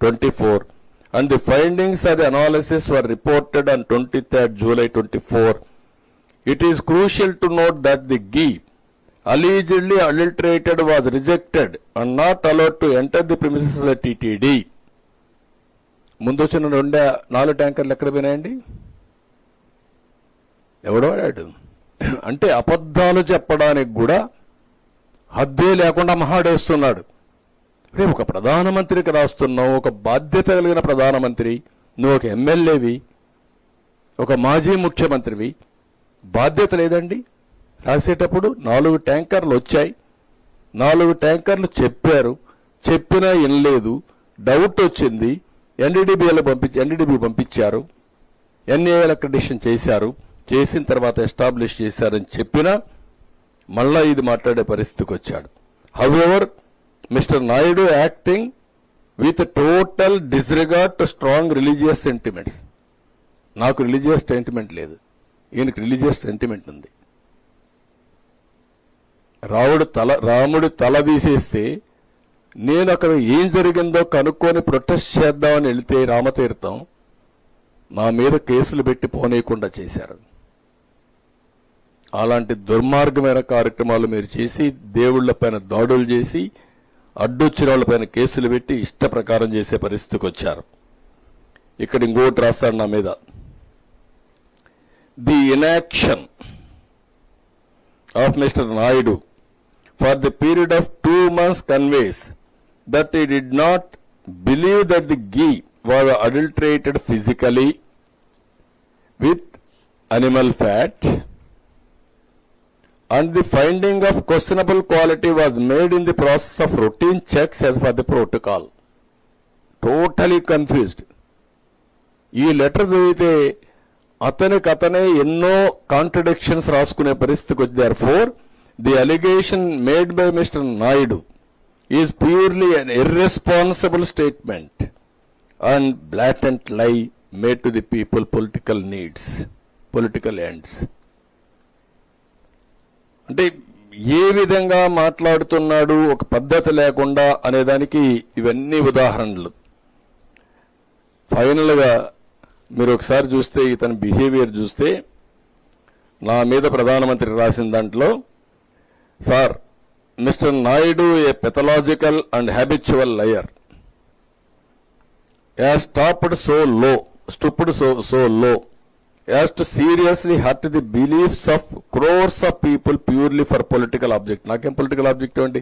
24, and the findings of the analysis were reported on 23rd July 24. It is crucial to note that the ghee allegedly adulterated was rejected and not allowed to enter the premises of the TTD. ముందు వచ్చిన 4 ట్యాంకర్లు ఎక్కడ పోయినాయండి? ఎవడో వాడాడు. అంటే అబద్ధాలు చెప్పడానికి కూడా హద్దే లేకుండా మహాడేస్తున్నాడు. రేపు ఒక ప్రధానమంత్రికి రాస్తున్నావు, ఒక బాధ్యత కలిగిన ప్రధానమంత్రి, నువ్వు ఒక ఎమ్మెల్యేవి, ఒక మాజీ ముఖ్యమంత్రివి, బాధ్యత లేదండి? రాసేటప్పుడు 4 ట్యాంకర్లు వచ్చాయి, 4 ట్యాంకర్లు చెప్పారు, చెప్పినా వినలేదు, డౌట్ వచ్చింది, ఎన్డీడీబీ పంపించారు, ఎన్ఏఎల్ అక్రిడిషన్ చేశారు, చేసిన తర్వాత ఎస్టాబ్లిష్ చేశారని చెప్పినా మళ్ళా ఇది మాట్లాడే పరిస్థితికి వచ్చాడు. However mister Naidu acting with total disregard to strong religious sentiments. నాకు రిలీజియస్ సెంటిమెంట్ లేదు, ఈయనకి రిలీజియస్ సెంటిమెంట్ ఉంది. రాముడి తల తీసేస్తే నేను అక్కడ ఏం జరిగిందో కనుక్కొని ప్రొటెస్ట్ చేద్దామని వెళితే రామతీర్థం నా మీద కేసులు పెట్టి పోనీయకుండా చేశారు. అలాంటి దుర్మార్గమైన కార్యక్రమాలు మీరు చేసి, దేవుళ్లపైన దాడులు చేసి, అడ్డొచ్చిన వాళ్ళపైన కేసులు పెట్టి ఇష్ట ప్రకారం చేసే పరిస్థితికి వచ్చారు. ఇక్కడ ఇంకోటి రాస్తాడు నా మీద, the inaction of Mr. Naidu for the period of 2 months conveys that he did not believe that the ghee was adulterated physically with animal fat, and the finding of questionable quality was made in the process of routine checks as per the protocol. Totally confused. ఈ letter చదివితే అతనే ఎన్నో contradictions రాసుకునే పరిస్థితికి వచ్చి therefore the allegation made by mister Naidu is purely an irresponsible statement and blatant lie made to the people political needs, political ends. అంటే ఏ విధంగా మాట్లాడుతున్నాడు ఒక పద్ధతి లేకుండా అనేదానికి ఇవన్నీ ఉదాహరణలు. ఫైనల్ గా మీరు ఒకసారి చూస్తే ఇతని బిహేవియర్ చూస్తే నా మీద ప్రధానమంత్రి రాసిన దాంట్లో, sir mister Naidu A pathological and habitual liar has stopped so low, stooped so low as to seriously hurt the beliefs of crores of people purely for political object. నాకేం పొలిటికల్ ఆబ్జెక్ట్ అండి?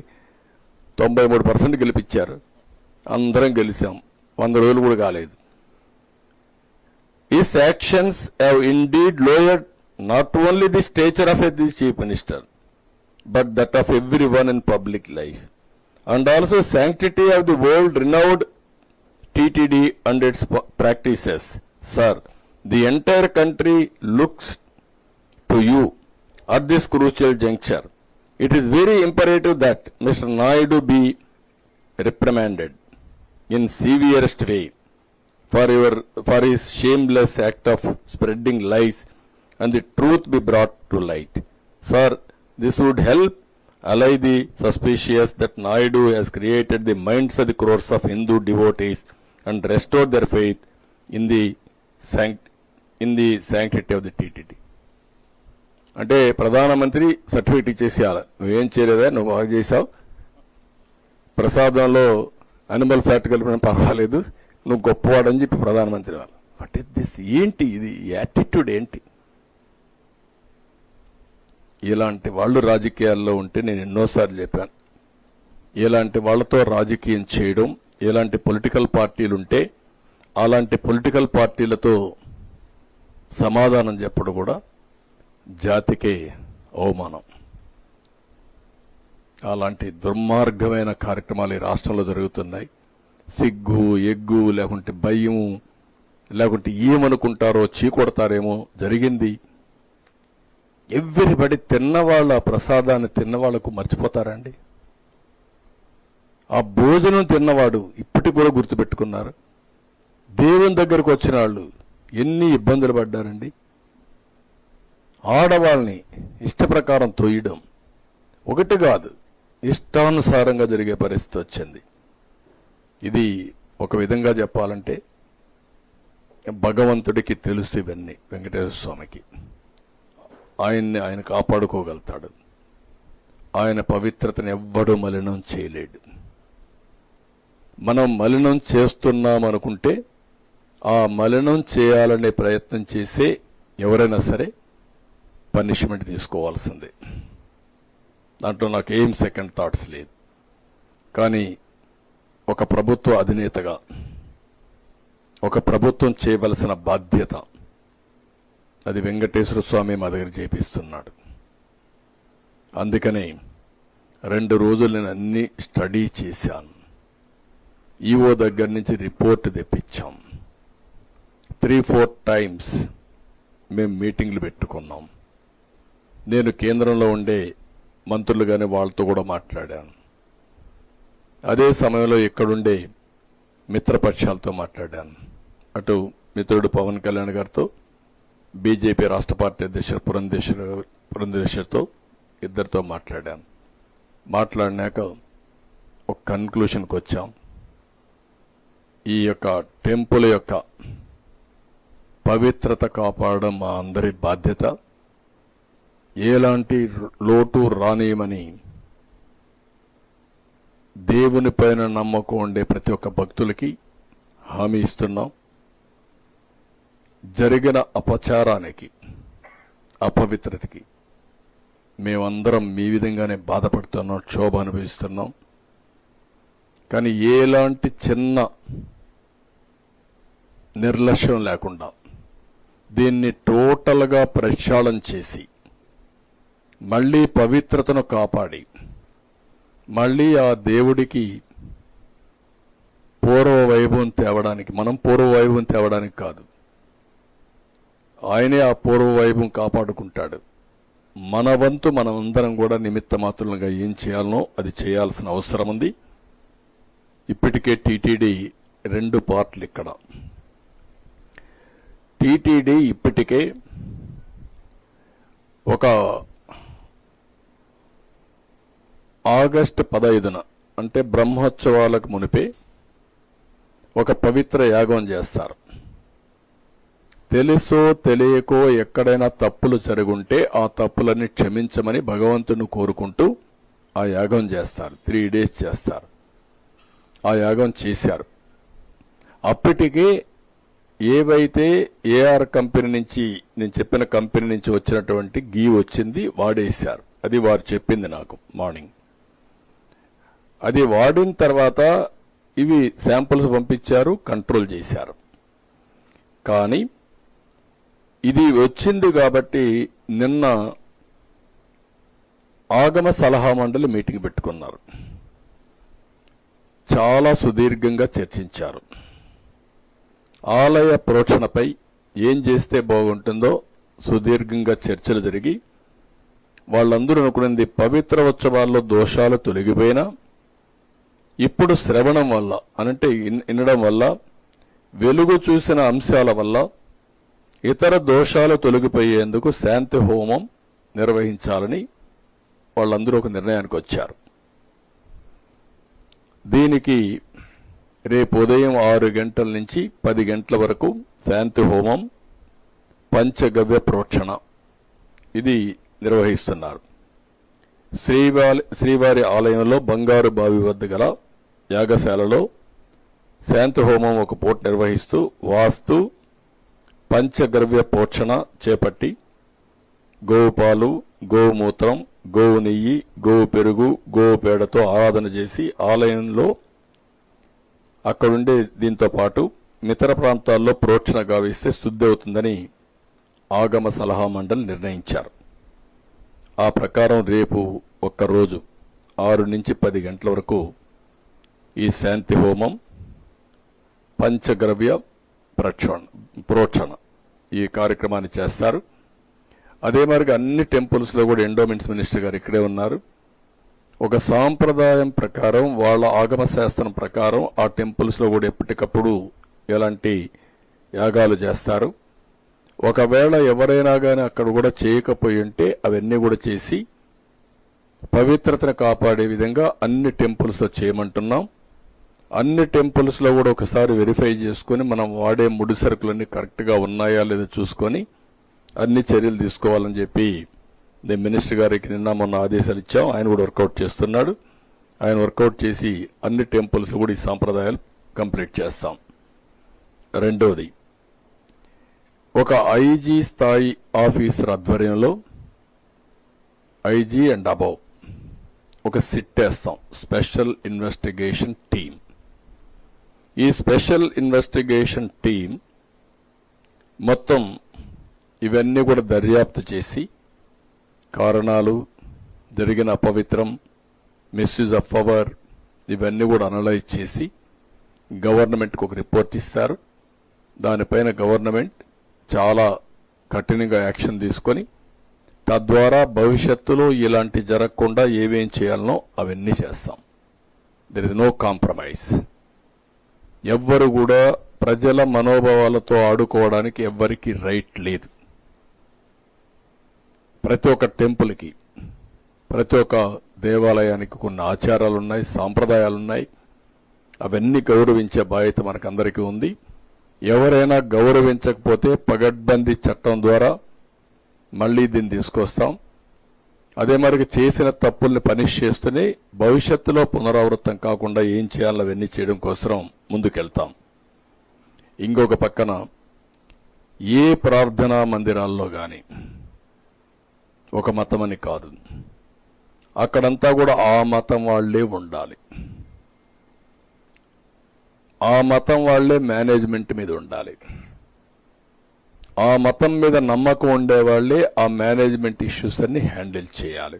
93% గెలిపించారు, అందరం గెలిచాం, 100 రోజులు కూడా కాలేదు. His actions have indeed lowered not only the stature of the chief minister but that of everyone in public life, and also sanctity of the world renowned TTD and its practices. Sir, the entire country looks to you at this crucial juncture. It is very imperative that Mr. Naidu be reprimanded in severest way for his shameless act of spreading lies and the truth be brought to light. Sir, this would help allay the suspicious that Naidu has created the minds of the crores of Hindu devotees and restored their faith in the sanctity of the TTD. అంటే ప్రధానమంత్రి certificate ఇచ్చేసేయాలి, నువ్వేం చేయలేదా, నువ్వు బాగా చేసావు, ప్రసాదంలో animal fat కలిపిన పర్వాలేదు, నువ్వు గొప్పవాడని చెప్పి ప్రధానమంత్రి వాళ్ళు. What is this? ఏంటి ఇది యాటిట్యూడ్? ఏంటి? ఇలాంటి వాళ్ళు రాజకీయాల్లో ఉంటే నేను ఎన్నోసార్లు చెప్పాను, ఇలాంటి వాళ్ళతో రాజకీయం చేయడం, ఇలాంటి పొలిటికల్ పార్టీలుంటే అలాంటి పొలిటికల్ పార్టీలతో సమాధానం చెప్పడం కూడా జాతికే అవమానం. అలాంటి దుర్మార్గమైన కార్యక్రమాలు ఈ రాష్ట్రంలో జరుగుతున్నాయి. సిగ్గు, ఎగ్గు, లేకుంటే భయము, లేకుంటే ఏమనుకుంటారో, చీకొడతారేమో జరిగింది. ఎవ్రీబడి తిన్నవాళ్ళ ప్రసాదాన్ని తిన్నవాళ్లకు మర్చిపోతారండి? ఆ భోజనం తిన్నవాడు ఇప్పటికి కూడా గుర్తుపెట్టుకున్నారు. దేవుని దగ్గరకు వచ్చిన వాళ్ళు ఎన్ని ఇబ్బందులు పడ్డారండి. ఆడవాళ్ళని ఇష్టప్రకారం తొయ్యడం ఒకటి కాదు, ఇష్టానుసారంగా జరిగే పరిస్థితి వచ్చింది. ఇది ఒక విధంగా చెప్పాలంటే భగవంతుడికి తెలుసు ఇవన్నీ, వెంకటేశ్వర స్వామికి. ఆయన కాపాడుకోగలుగుతాడు. ఆయన పవిత్రతను ఎవ్వడూ మలినం చేయలేడు. మనం మలినం చేస్తున్నామనుకుంటే ఆ మలినం చేయాలనే ప్రయత్నం చేసే ఎవరైనా సరే పనిష్మెంట్ తీసుకోవాల్సిందే. దాంట్లో నాకు ఏం సెకండ్ థాట్స్ లేదు. కానీ ఒక ప్రభుత్వ అధినేతగా ఒక ప్రభుత్వం చేయవలసిన బాధ్యత, అది వెంకటేశ్వర స్వామి మా దగ్గర చేపిస్తున్నాడు. అందుకనే 2 రోజులు నేను అన్ని స్టడీ చేశాను. ఈఓ దగ్గర నుంచి రిపోర్ట్ తెప్పించాం. 3-4 టైమ్స్ మేము మీటింగ్లు పెట్టుకున్నాం. నేను కేంద్రంలో ఉండే మంత్రులు కానీ వాళ్ళతో కూడా మాట్లాడాను. అదే సమయంలో ఇక్కడుండే మిత్రపక్షాలతో మాట్లాడాను. అటు మిత్రుడు పవన్ కళ్యాణ్ గారితో, బీజేపీ రాష్ట్ర పార్టీ అధ్యక్షుడు పురంధేశ్వర్తో, ఇద్దరితో మాట్లాడాను. మాట్లాడినాక ఒక కన్క్లూషన్కి వచ్చాం. ఈ యొక్క టెంపుల్ యొక్క పవిత్రత కాపాడడం మా అందరి బాధ్యత. ఎలాంటి లోటు రానియమని దేవుని పైన నమ్మకం ఉండే ప్రతి ఒక్క భక్తులకి హామీ ఇస్తున్నాం. జరిగిన అపచారానికి, అపవిత్రతకి మేమందరం మీ విధంగానే బాధపడుతున్నాం, క్షోభ అనుభవిస్తున్నాం. కానీ ఎలాంటి చిన్న నిర్లక్ష్యం లేకుండా దీన్ని టోటల్గా ప్రక్షాళన చేసి మళ్ళీ పవిత్రతను కాపాడి మళ్ళీ ఆ దేవుడికి పూర్వ వైభవం తేవడానికి, మనం పూర్వ వైభవం తేవడానికి కాదు, ఆయనే ఆ పూర్వ వైభవం కాపాడుకుంటాడు. మన వంతు మనమందరం కూడా నిమిత్త మాత్రులుగా ఏం చేయాలనో అది చేయాల్సిన అవసరం ఉంది. ఇప్పటికే టీటీడీ 2 పార్ట్లు ఇక్కడ. టీటీడీ ఇప్పటికే ఒక ఆగస్టు 15న అంటే బ్రహ్మోత్సవాలకు మునిపే ఒక పవిత్ర యాగం చేస్తారు. తెలుసో తెలియకో ఎక్కడైనా తప్పులు జరుగుంటే ఆ తప్పులన్నీ క్షమించమని భగవంతుని కోరుకుంటూ ఆ యాగం చేస్తారు. 3 days చేస్తారు. ఆ యాగం చేశారు. అప్పటికే ఏవైతే ఏఆర్ కంపెనీ నుంచి, నేను చెప్పిన కంపెనీ నుంచి వచ్చినటువంటి గీ వచ్చింది, వాడేశారు. అది వారు చెప్పింది నాకు మార్నింగ్. అది వాడిన తర్వాత ఇవి శాంపుల్స్ పంపించారు, కంట్రోల్ చేశారు. కానీ ఇది వచ్చింది కాబట్టి నిన్న ఆగమ సలహా మండలి మీటింగ్ పెట్టుకున్నారు. చాలా సుదీర్ఘంగా చర్చించారు. ఆలయ ప్రోక్షణపై ఏం చేస్తే బాగుంటుందో సుదీర్ఘంగా చర్చలు జరిగి వాళ్ళందరూ అనుకున్నది పవిత్ర ఉత్సవాల్లో దోషాలు తొలగిపోయినా ఇప్పుడు శ్రవణం వల్ల, అనంటే వినడం వల్ల, వెలుగు చూసిన అంశాల వల్ల ఇతర దోషాలు తొలగిపోయేందుకు శాంతి హోమం నిర్వహించాలని వాళ్ళందరూ ఒక నిర్ణయానికి వచ్చారు. దీనికి రేపు ఉదయం 6 గంటల నుంచి 10 గంటల వరకు శాంతి హోమం, పంచగవ్య ప్రోక్షణ ఇది నిర్వహిస్తున్నారు. శ్రీవారి ఆలయంలో బంగారు బావి వద్ద గల యాగశాలలో శాంతి హోమం ఒక పూట నిర్వహిస్తూ వాస్తు పంచగవ్య పోషణ చేపట్టి గోవు పాలు, గోమూత్రం, గోవు నెయ్యి, గోవు పెరుగు, గోవు పేడతో ఆరాధన చేసి ఆలయంలో అక్కడుండే దీంతో పాటు ఇతర ప్రాంతాల్లో ప్రోక్షణ గావిస్తే శుద్ధి అవుతుందని ఆగమ సలహా మండలి నిర్ణయించారు. ఆ ప్రకారం రేపు ఒక్కరోజు 6 నుంచి 10 గంటల వరకు ఈ శాంతి హోమం, పంచగవ్య ప్రోక్షణ ఈ కార్యక్రమాన్ని చేస్తారు. అదే మరిగా అన్ని టెంపుల్స్ లో కూడా ఎండోమెంట్స్ మినిస్టర్ గారు ఇక్కడే ఉన్నారు. ఒక సాంప్రదాయం ప్రకారం, వాళ్ళ ఆగమ శాస్త్రం ప్రకారం ఆ టెంపుల్స్ లో కూడా ఎప్పటికప్పుడు ఎలాంటి యాగాలు చేస్తారు. ఒకవేళ ఎవరైనా గాని అక్కడ కూడా చేయకపోయి ఉంటే అవన్నీ కూడా చేసి పవిత్రతను కాపాడే విధంగా అన్ని టెంపుల్స్ లో చేయమంటున్నాం. అన్ని టెంపుల్స్ లో కూడా ఒకసారి వెరిఫై చేసుకుని మనం వాడే ముడి సరుకులన్నీ కరెక్ట్ గా ఉన్నాయా లేదా చూసుకొని అన్ని చర్యలు తీసుకోవాలని చెప్పి మినిస్టర్ గారికి నిన్న మొన్న ఆదేశాలు ఇచ్చాం. ఆయన కూడా వర్కౌట్ చేస్తున్నాడు. ఆయన వర్కౌట్ చేసి అన్ని టెంపుల్స్ కూడా ఈ సాంప్రదాయాలు కంప్లీట్ చేస్తాం. రెండోది, ఒక ఐజీ స్థాయి ఆఫీసర్ ఆధ్వర్యంలో ఐజీ అండ్ అబౌవ్ ఒక సిట్ వేస్తాం, స్పెషల్ ఇన్వెస్టిగేషన్ టీమ్. ఈ స్పెషల్ ఇన్వెస్టిగేషన్ టీం మొత్తం ఇవన్నీ కూడా దర్యాప్తు చేసి కారణాలు, జరిగిన అపవిత్రం, మిస్యూజ్ ఆఫ్ పవర్ ఇవన్నీ కూడా అనలైజ్ చేసి గవర్నమెంట్కి ఒక రిపోర్ట్ ఇస్తారు. దానిపైన గవర్నమెంట్ చాలా కఠినంగా యాక్షన్ తీసుకొని తద్వారా భవిష్యత్తులో ఇలాంటి జరగకుండా ఏమేం చేయాలనో అవన్నీ చేస్తాం. There is no compromise. ఎవ్వరు కూడా ప్రజల మనోభావాలతో ఆడుకోవడానికి ఎవ్వరికి రైట్ లేదు. ప్రతి ఒక్క టెంపుల్కి, ప్రతి ఒక్క దేవాలయానికి కొన్ని ఆచారాలున్నాయి, సాంప్రదాయాలున్నాయి. అవన్నీ గౌరవించే బాధ్యత మనకందరికీ ఉంది. ఎవరైనా గౌరవించకపోతే పగడ్బందీ చట్టం ద్వారా మళ్లీ దీన్ని తీసుకొస్తాం. అదే మరికి చేసిన తప్పుల్ని పనిష్ చేస్తూనే భవిష్యత్తులో పునరావృతం కాకుండా ఏం చేయాలో అవన్నీ చేయడం కోసం ముందుకెళ్తాం. ఇంకొక పక్కన ఏ ప్రార్థనా మందిరాల్లో గాని, ఒక మతమని కాదు, అక్కడంతా కూడా ఆ మతం వాళ్లే ఉండాలి. ఆ మతం వాళ్లే మేనేజ్మెంట్ మీద ఉండాలి. ఆ మతం మీద నమ్మకం ఉండేవాళ్లే ఆ మేనేజ్మెంట్ ఇష్యూస్ అన్ని హ్యాండిల్ చేయాలి.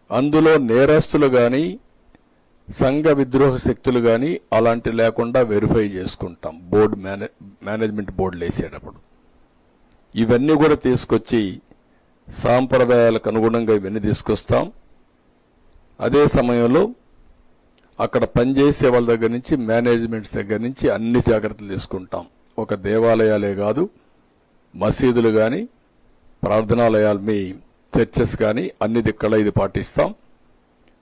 అందులో నేరస్తులు గాని సంఘ విద్రోహ శక్తులు గాని అలాంటి లేకుండా వెరిఫై చేసుకుంటాం మేనేజ్మెంట్ బోర్డులు వేసేటప్పుడు. ఇవన్నీ కూడా తీసుకొచ్చి సాంప్రదాయాలకు అనుగుణంగా ఇవన్నీ తీసుకొస్తాం. అదే సమయంలో అక్కడ పనిచేసే వాళ్ళ దగ్గర నుంచి మేనేజ్మెంట్స్ దగ్గర నుంచి అన్ని జాగ్రత్తలు తీసుకుంటాం. ఒక దేవాలయాలే కాదు, మసీదులు గాని, ప్రార్థనాలయాలు, మీ చర్చెస్ గాని అన్ని దిక్కల ఇది పాటిస్తాం.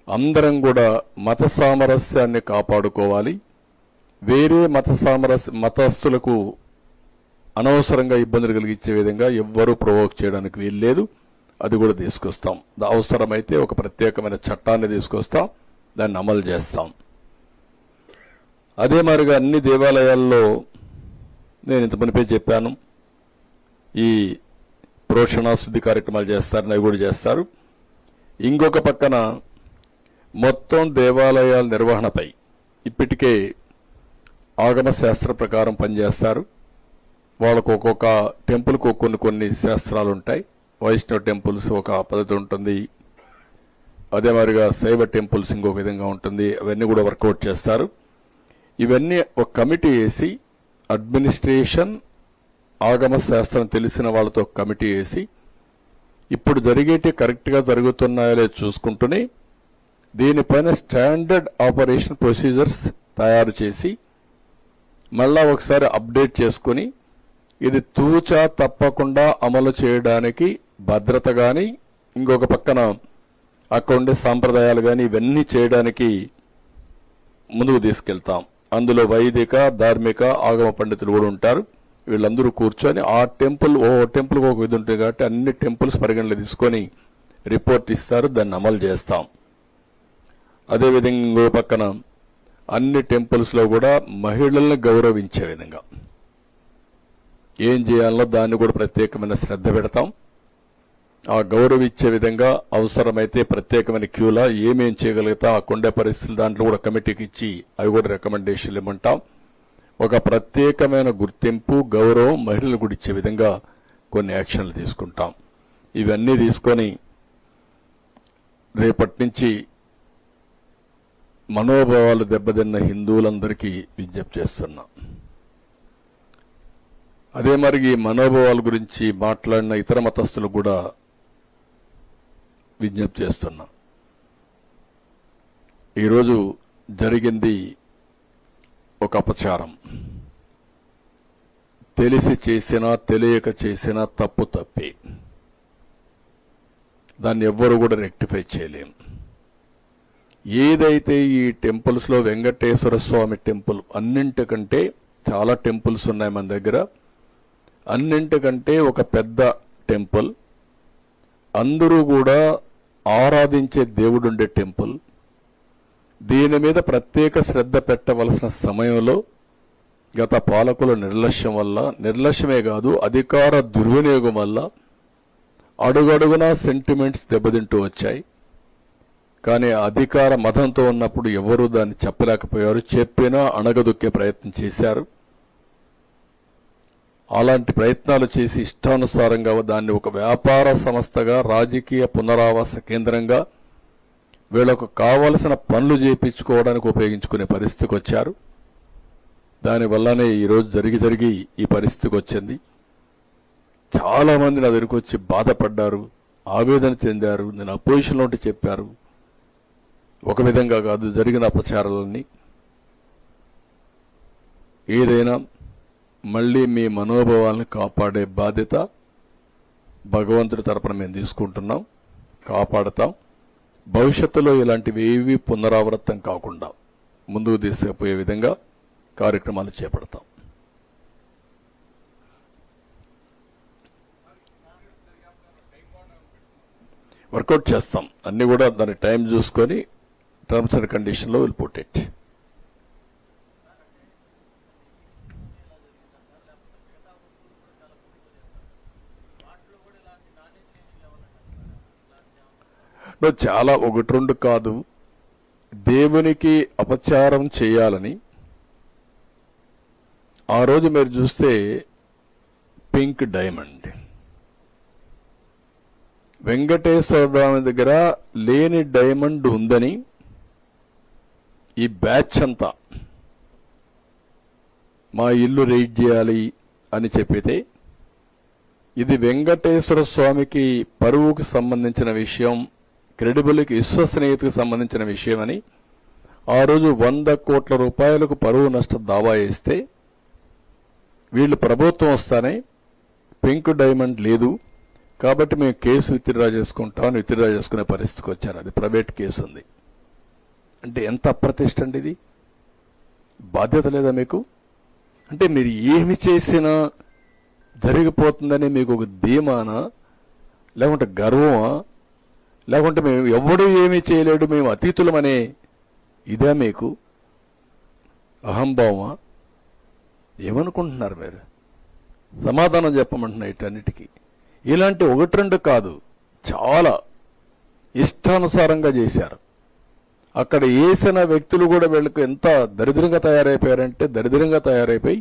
అందరం కూడా మత సామరస్యాన్ని కాపాడుకోవాలి. వేరే మతస్థులకు అనవసరంగా ఇబ్బందులు కలిగించే విధంగా ఎవ్వరూ ప్రొవోక్ చేయడానికి వీల్లేదు. అది కూడా తీసుకొస్తాం. అవసరమైతే ఒక ప్రత్యేకమైన చట్టాన్ని తీసుకొస్తాం, దాన్ని అమలు చేస్తాం. అదే మరిగా అన్ని దేవాలయాల్లో నేను ఇంత మునిపే చెప్పాను, ఈ ప్రోషణ శుద్ధి కార్యక్రమాలు చేస్తారు, అవి కూడా చేస్తారు. ఇంకొక పక్కన మొత్తం దేవాలయాల నిర్వహణపై ఇప్పటికే ఆగమ శాస్త్ర ప్రకారం పనిచేస్తారు. వాళ్ళకు ఒక్కొక్క టెంపుల్కు కొన్ని శాస్త్రాలు ఉంటాయి. వైష్ణవ టెంపుల్స్ ఒక పద్ధతి ఉంటుంది, అదే మాదిరిగా శైవ టెంపుల్స్ ఇంకొక విధంగా ఉంటుంది. అవన్నీ కూడా వర్కౌట్ చేస్తారు. ఇవన్నీ ఒక కమిటీ వేసి, అడ్మినిస్ట్రేషన్, ఆగమ శాస్త్రం తెలిసిన వాళ్ళతో కమిటీ వేసి ఇప్పుడు జరిగేటి కరెక్ట్గా జరుగుతున్నాయో లేదో చూసుకుంటూనే దీనిపైన స్టాండర్డ్ ఆపరేషన్ ప్రొసీజర్స్ తయారు చేసి మళ్ళా ఒకసారి అప్డేట్ చేసుకుని ఇది తూచా తప్పకుండా అమలు చేయడానికి భద్రత గాని, ఇంకొక పక్కన అక్కడ ఉండే సాంప్రదాయాలు గాని ఇవన్నీ చేయడానికి ముందుకు తీసుకెళ్తాం. అందులో వైదిక, ధార్మిక, ఆగమ పండితులు కూడా ఉంటారు. వీళ్ళందరూ కూర్చొని ఆ టెంపుల్ టెంపుల్కి ఒక విధి ఉంటుంది కాబట్టి అన్ని టెంపుల్స్ పరిగణలో తీసుకొని రిపోర్ట్ ఇస్తారు, దాన్ని అమలు చేస్తాం. అదేవిధంగా ఇంకో పక్కన అన్ని టెంపుల్స్ లో కూడా మహిళల్ని గౌరవించే విధంగా ఏం చేయాలో దాన్ని కూడా ప్రత్యేకమైన శ్రద్ధ పెడతాం. ఆ గౌరవించే విధంగా అవసరమైతే ప్రత్యేకమైన క్యూలా ఏమేం చేయగలుగుతా ఆ కొండే పరిస్థితులు దాంట్లో కూడా కమిటీకి ఇచ్చి అవి కూడా రికమెండేషన్లు ఇవ్వమంటాం. ఒక ప్రత్యేకమైన గుర్తింపు, గౌరవం మహిళలు కూడా ఇచ్చే విధంగా కొన్ని యాక్షన్లు తీసుకుంటాం. ఇవన్నీ తీసుకొని రేపటి నుంచి మనోభావాలు దెబ్బతిన్న హిందువులందరికీ విజ్ఞప్తి చేస్తున్నా. అదే మరి ఈ మనోభావాల గురించి మాట్లాడిన ఇతర మతస్థులు కూడా విజ్ఞప్తి చేస్తున్నా. ఈరోజు జరిగింది ఒక అపచారం. తెలిసి చేసినా తెలియక చేసినా తప్పు తప్పే. దాన్ని ఎవ్వరు కూడా రెక్టిఫై చేయలేం. ఏదైతే ఈ టెంపుల్స్ లో వెంకటేశ్వర స్వామి టెంపుల్ అన్నింటికంటే చాలా టెంపుల్స్ ఉన్నాయి మన దగ్గర, అన్నింటికంటే ఒక పెద్ద టెంపుల్, అందరూ కూడా ఆరాధించే దేవుడుండే టెంపుల్. దీని మీద ప్రత్యేక శ్రద్ధ పెట్టవలసిన సమయంలో గత పాలకుల నిర్లక్ష్యం వల్ల, నిర్లక్ష్యమే కాదు అధికార దుర్వినియోగం వల్ల అడుగడుగునా సెంటిమెంట్స్ దెబ్బతింటూ వచ్చాయి. కానీ అధికార మతంతో ఉన్నప్పుడు ఎవరూ దాన్ని చెప్పలేకపోయారు. చెప్పినా అణగదొక్కే ప్రయత్నం చేశారు. అలాంటి ప్రయత్నాలు చేసి ఇష్టానుసారంగా దాన్ని ఒక వ్యాపార సంస్థగా, రాజకీయ పునరావాస కేంద్రంగా వీళ్లకు కావలసిన పనులు చేయించుకోవడానికి ఉపయోగించుకునే పరిస్థితికి వచ్చారు. దానివల్లనే ఈరోజు జరిగి ఈ పరిస్థితికి వచ్చింది. చాలా మంది నా దగ్గరికి వచ్చి బాధపడ్డారు, ఆవేదన చెందారు. నేను అపోజిషన్లో ఉంటే చెప్పారు. ఒక విధంగా కాదు జరిగిన అపచారాలన్నీ. ఏదైనా మళ్లీ మీ మనోభావాలను కాపాడే బాధ్యత భగవంతుడి తరపున మేము తీసుకుంటున్నాం, కాపాడతాం. భవిష్యత్తులో ఇలాంటివి ఏవి పునరావృతం కాకుండా ముందుకు తీసుకుపోయే విధంగా కార్యక్రమాలు చేపడతాం. వర్కౌట్ చేస్తాం. అన్ని కూడా దాని టైం చూసుకొని టర్మ్స్ అండ్ కండిషన్లో విల్ పుట్ ఇట్. చాలా ఒకటి రెండు కాదు, దేవునికి అపచారం చేయాలని ఆ రోజు మీరు చూస్తే పింక్ డైమండ్. వెంకటేశ్వర స్వామి దగ్గర లేని డైమండ్ ఉందని ఈ బ్యాచ్ అంతా మా ఇల్లు రైడ్ చేయాలి అని చెప్పితే ఇది వెంకటేశ్వర స్వామికి పరువుకు సంబంధించిన విషయం, క్రెడిబుల్కి విశ్వసనీయతకు సంబంధించిన విషయం అని ఆ రోజు 100 కోట్ల రూపాయలకు పరువు నష్ట దావా వేస్తే వీళ్ళు ప్రభుత్వం వస్తానే పింక్ డైమండ్ లేదు కాబట్టి మేము కేసు విత్డ్రా చేసుకుంటామని విత్డ్రా చేసుకునే పరిస్థితికి వచ్చారు. అది ప్రైవేట్ కేసు ఉంది. అంటే ఎంత అప్రతిష్ట అండి ఇది. బాధ్యత లేదా మీకు? అంటే మీరు ఏమి చేసినా జరిగిపోతుందని మీకు ఒక ధీమానా, లేకుంటే గర్వమా, లేకుంటే మేము ఎవడూ ఏమీ చేయలేడు మేము అతీతులమనే ఇదే మీకు అహంభావమా? ఏమనుకుంటున్నారు మీరు? సమాధానం చెప్పమంటున్నా వీటన్నిటికీ. ఇలాంటి 1-2 కాదు, చాలా ఇష్టానుసారంగా చేశారు. అక్కడ వేసిన వ్యక్తులు కూడా వీళ్ళకు ఎంత దరిద్రంగా తయారైపోయారంటే దరిద్రంగా తయారైపోయి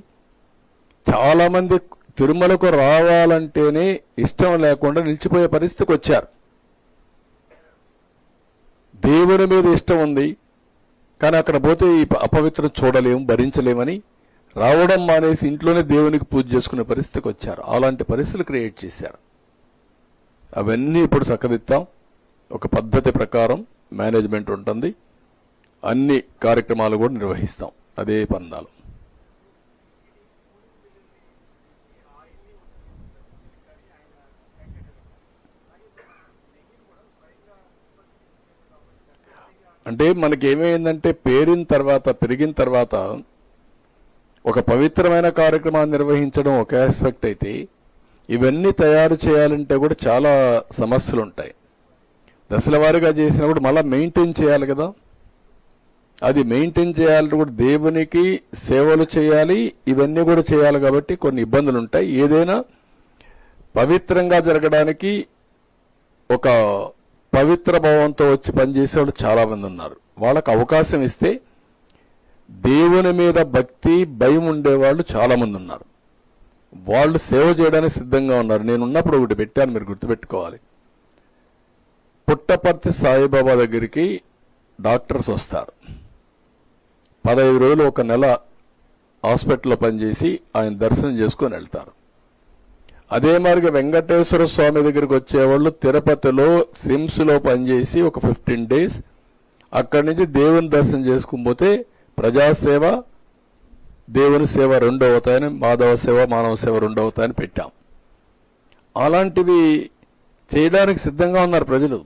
చాలా మంది తిరుమలకు రావాలంటేనే ఇష్టం లేకుండా నిలిచిపోయే పరిస్థితికి వచ్చారు. దేవుని మీద ఇష్టం ఉంది కానీ అక్కడ పోతే ఈ అపవిత్రం చూడలేము, భరించలేమని రావడం మానేసి ఇంట్లోనే దేవునికి పూజ చేసుకునే పరిస్థితికి వచ్చారు. అలాంటి పరిస్థితులు క్రియేట్ చేశారు. అవన్నీ ఇప్పుడు చక్కదిద్దాం. ఒక పద్ధతి ప్రకారం మేనేజ్మెంట్ ఉంటుంది. అన్ని కార్యక్రమాలు కూడా నిర్వహిస్తాం అదే పందాలు. అంటే మనకి ఏమైందంటే పెరిగిన తర్వాత ఒక పవిత్రమైన కార్యక్రమాన్ని నిర్వహించడం ఒక ఆస్పెక్ట్ అయితే ఇవన్నీ తయారు చేయాలంటే కూడా చాలా సమస్యలు ఉంటాయి. దశల వారీగా చేసినప్పుడు మళ్ళీ మెయింటైన్ చేయాలి కదా. అది మెయింటైన్ చేయాలంటే కూడా దేవునికి సేవలు చేయాలి, ఇవన్నీ కూడా చేయాలి. కాబట్టి కొన్ని ఇబ్బందులు ఉంటాయి. ఏదైనా పవిత్రంగా జరగడానికి ఒక పవిత్ర భావంతో వచ్చి పనిచేసే వాళ్ళు చాలా మంది ఉన్నారు. వాళ్ళకు అవకాశం ఇస్తే దేవుని మీద భక్తి భయం ఉండేవాళ్ళు చాలా మంది ఉన్నారు. వాళ్ళు సేవ చేయడానికి సిద్ధంగా ఉన్నారు. నేను ఉన్నప్పుడు ఒకటి పెట్టాను, మీరు గుర్తుపెట్టుకోవాలి. పుట్టపర్తి సాయిబాబా దగ్గరికి డాక్టర్స్ వస్తారు. 15 రోజులు 1 నెల హాస్పిటల్లో పనిచేసి ఆయన దర్శనం చేసుకొని వెళ్తారు. అదే మాదిరిగా వెంకటేశ్వర స్వామి దగ్గరికి వచ్చేవాళ్ళు తిరుపతిలో సిమ్స్లో పనిచేసి ఒక 15 డేస్ అక్కడి నుంచి దేవుని దర్శనం చేసుకుపోతే ప్రజాసేవ దేవుని సేవ 2 అవుతాయని, మాధవ సేవ మానవ సేవ 2 అవుతాయని పెట్టాం. అలాంటివి చేయడానికి సిద్ధంగా ఉన్నారు ప్రజలు.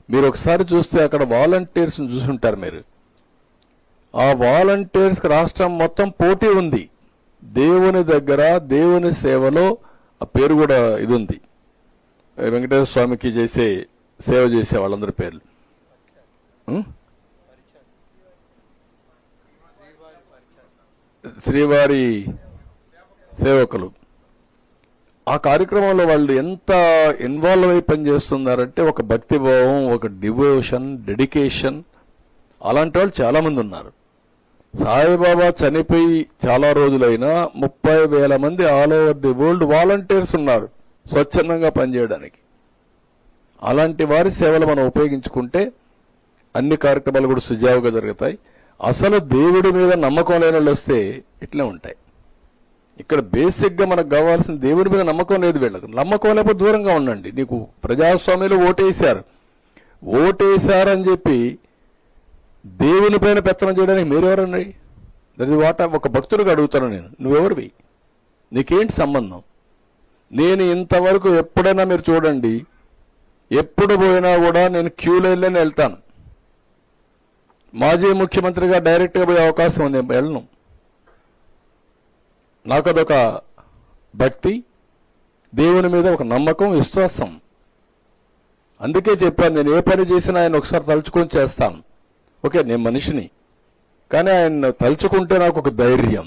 మీరు ఒకసారి చూస్తే అక్కడ వాలంటీర్స్ చూసుంటారు మీరు. ఆ వాలంటీర్స్ రాష్ట్రం మొత్తం పోటీ ఉంది. దేవుని దగ్గర దేవుని సేవలో ఆ పేరు కూడా ఇది ఉంది. వెంకటేశ్వర స్వామికి సేవ చేసే వాళ్ళందరి పేర్లు శ్రీవారి సేవకులు. ఆ కార్యక్రమంలో వాళ్ళు ఎంత ఇన్వాల్వ్ అయి పనిచేస్తున్నారంటే ఒక భక్తిభావం, ఒక డివోషన్, డెడికేషన్, అలాంటి వాళ్ళు చాలా మంది ఉన్నారు. సాయిబాబా చనిపోయి చాలా రోజులైనా 30,000 మంది all over the world volunteers ఉన్నారు స్వచ్ఛందంగా పనిచేయడానికి. అలాంటి వారి సేవలు మనం ఉపయోగించుకుంటే అన్ని కార్యక్రమాలు కూడా సుజావుగా జరుగుతాయి. అసలు దేవుడి మీద నమ్మకం లేని వాళ్ళు వస్తే ఇట్లే ఉంటాయి. ఇక్కడ బేసిక్ గా మనకు కావాల్సిన దేవుడి మీద నమ్మకం లేదు. వీళ్ళకు నమ్మకం లేకపోతే దూరంగా ఉండండి. నీకు ప్రజాస్వామ్యంలో ఓటేశారని చెప్పి దేవుని పైన పెత్తనం చేయడానికి మీరెవరండి? దట్ వాట ఒక భక్తుడిగా అడుగుతాను నేను, నువ్వెవరివి? నీకేంటి సంబంధం? నేను ఇంతవరకు ఎప్పుడైనా మీరు చూడండి, ఎప్పుడు పోయినా కూడా నేను క్యూ లైన్లోనే వెళ్తాను. మాజీ ముఖ్యమంత్రిగా డైరెక్ట్గా పోయే అవకాశం ఉంది, వెళ్ళను. నాకు అదొక భక్తి, దేవుని మీద ఒక నమ్మకం, విశ్వాసం. అందుకే చెప్పాను, నేను ఏ పని చేసినా ఆయన ఒకసారి తలుచుకొని చేస్తాను. ఓకే, నేను మనిషిని, కానీ ఆయన తలుచుకుంటే నాకు ఒక ధైర్యం.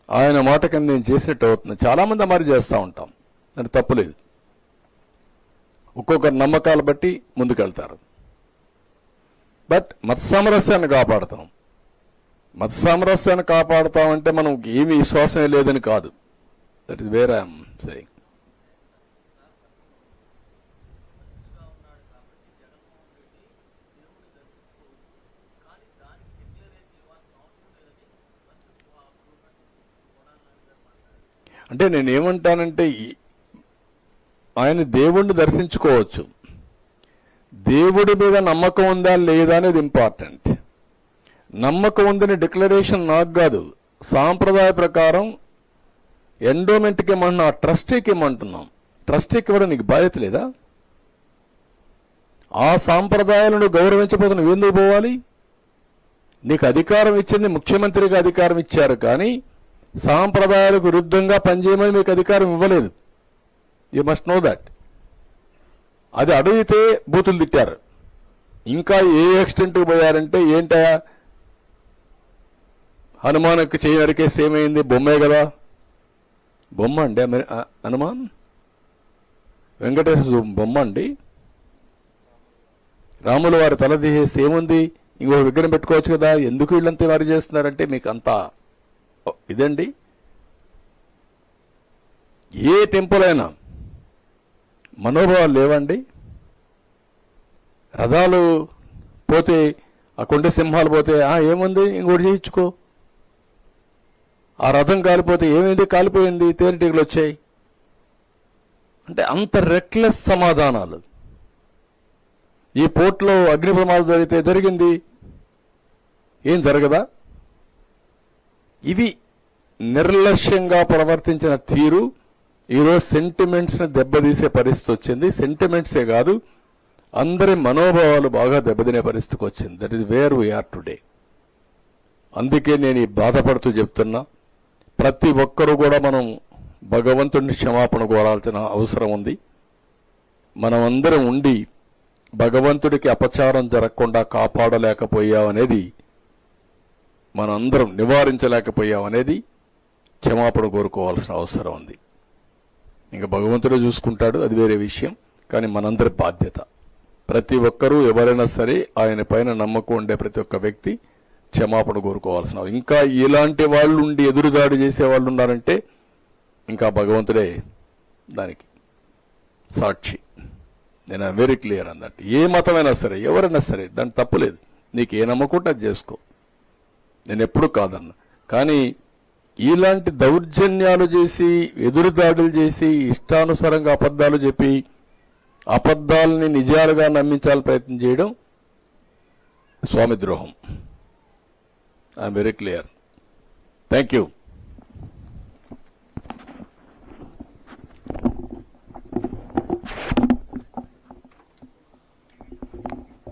ఆయన మాట కింద నేను చేసినట్టు అవుతుంది. చాలా మంది అమరు చేస్తూ ఉంటాం, అంటే తప్పులేదు. ఒక్కొక్కరి నమ్మకాలు బట్టి ముందుకెళ్తారు. బట్ మత సామరస్యాన్ని కాపాడుతాం. మత సామరస్యాన్ని కాపాడుతామంటే మనం ఏమీ విశ్వాసం లేదని కాదు. That is where I'm saying. అంటే నేనేమంటానంటే ఆయన దేవుణ్ణి దర్శించుకోవచ్చు, దేవుడి మీద నమ్మకం ఉందా లేదా అనేది ఇంపార్టెంట్. నమ్మకం ఉందని డిక్లరేషన్ నాకు కాదు, సాంప్రదాయ ప్రకారం ఎండోమెంట్కి ఏమన్నా ట్రస్టీకి ఇమ్మంటున్నాం. ట్రస్టీకి ఇవ్వడం నీకు బాధ్యత లేదా? ఆ సాంప్రదాయాలను గౌరవించకపోతే నువ్వు ఎందుకు పోవాలి? నీకు అధికారం ఇచ్చింది ముఖ్యమంత్రిగా అధికారం ఇచ్చారు, కానీ సాంప్రదాయాలకు విరుద్ధంగా పనిచేయమని మీకు అధికారం ఇవ్వలేదు. You must know that. అది అడిగితే బూతులు తిట్టారు. ఇంకా ఏ ఎక్స్టెంట్కి పోయారంటే ఏంటయా, హనుమాన్కి చేయి నరికేస్తే ఏమైంది? బొమ్మే కదా. బొమ్మ అండి హనుమాన్, వెంకటేశ్వర బొమ్మ అండి. రాముల వారి తల తీసేస్తే ఏముంది? ఇంకో విగ్రహం పెట్టుకోవచ్చు కదా. ఎందుకు వీళ్ళంతా వారు చేస్తున్నారంటే మీకు అంతా ఇదండి. ఏ టెంపుల్ అయినా మనోభావాలు లేవండి. రథాలు పోతే, ఆ కొండ సింహాలు పోతే ఏముంది ఇంకోటి చేయించుకో. ఆ రథం కాలిపోతే ఏమైంది? కాలిపోయింది, తేనెటీగలు వచ్చాయి. అంటే అంత రెక్లెస్ సమాధానాలు. ఈ పోర్ట్లో అగ్ని ప్రమాదం జరిగితే జరిగింది, ఏం జరగదా? ఇవి నిర్లక్ష్యంగా ప్రవర్తించిన తీరు ఈరోజు సెంటిమెంట్స్ని దెబ్బతీసే పరిస్థితి వచ్చింది. సెంటిమెంట్సే కాదు, అందరి మనోభావాలు బాగా దెబ్బతినే పరిస్థితికి వచ్చింది. That is where we are today. అందుకే నేను ఈ బాధపడుతూ చెప్తున్నా, ప్రతి ఒక్కరూ కూడా మనం భగవంతుడిని క్షమాపణ కోరాల్సిన అవసరం ఉంది. మనం అందరం ఉండి భగవంతుడికి అపచారం జరగకుండా కాపాడలేకపోయామనేది, మనందరం నివారించలేకపోయామనేది క్షమాపణ కోరుకోవాల్సిన అవసరం ఉంది. ఇంకా భగవంతుడే చూసుకుంటాడు, అది వేరే విషయం. కానీ మనందరి బాధ్యత, ప్రతి ఒక్కరూ ఎవరైనా సరే ఆయన పైన నమ్మకం ఉండే ప్రతి ఒక్క వ్యక్తి క్షమాపణ కోరుకోవాల్సిన. ఇంకా ఇలాంటి వాళ్ళు ఉండి ఎదురుదాడి చేసే వాళ్ళు ఉన్నారంటే ఇంకా భగవంతుడే దానికి సాక్షి. నేను వెరీ క్లియర్ అన్నట్టు. ఏ మతమైనా సరే, ఎవరైనా సరే, దాని తప్పులేదు. నీకు ఏ నమ్మకం అది చేసుకో, నేను ఎప్పుడు కాదన్నా. కానీ ఇలాంటి దౌర్జన్యాలు చేసి, ఎదురుదాడులు చేసి, ఇష్టానుసారంగా అబద్ధాలు చెప్పి, అబద్ధాలని నిజాలుగా నమ్మించాలని ప్రయత్నం చేయడం స్వామి ద్రోహం. I'm very clear. Thank you.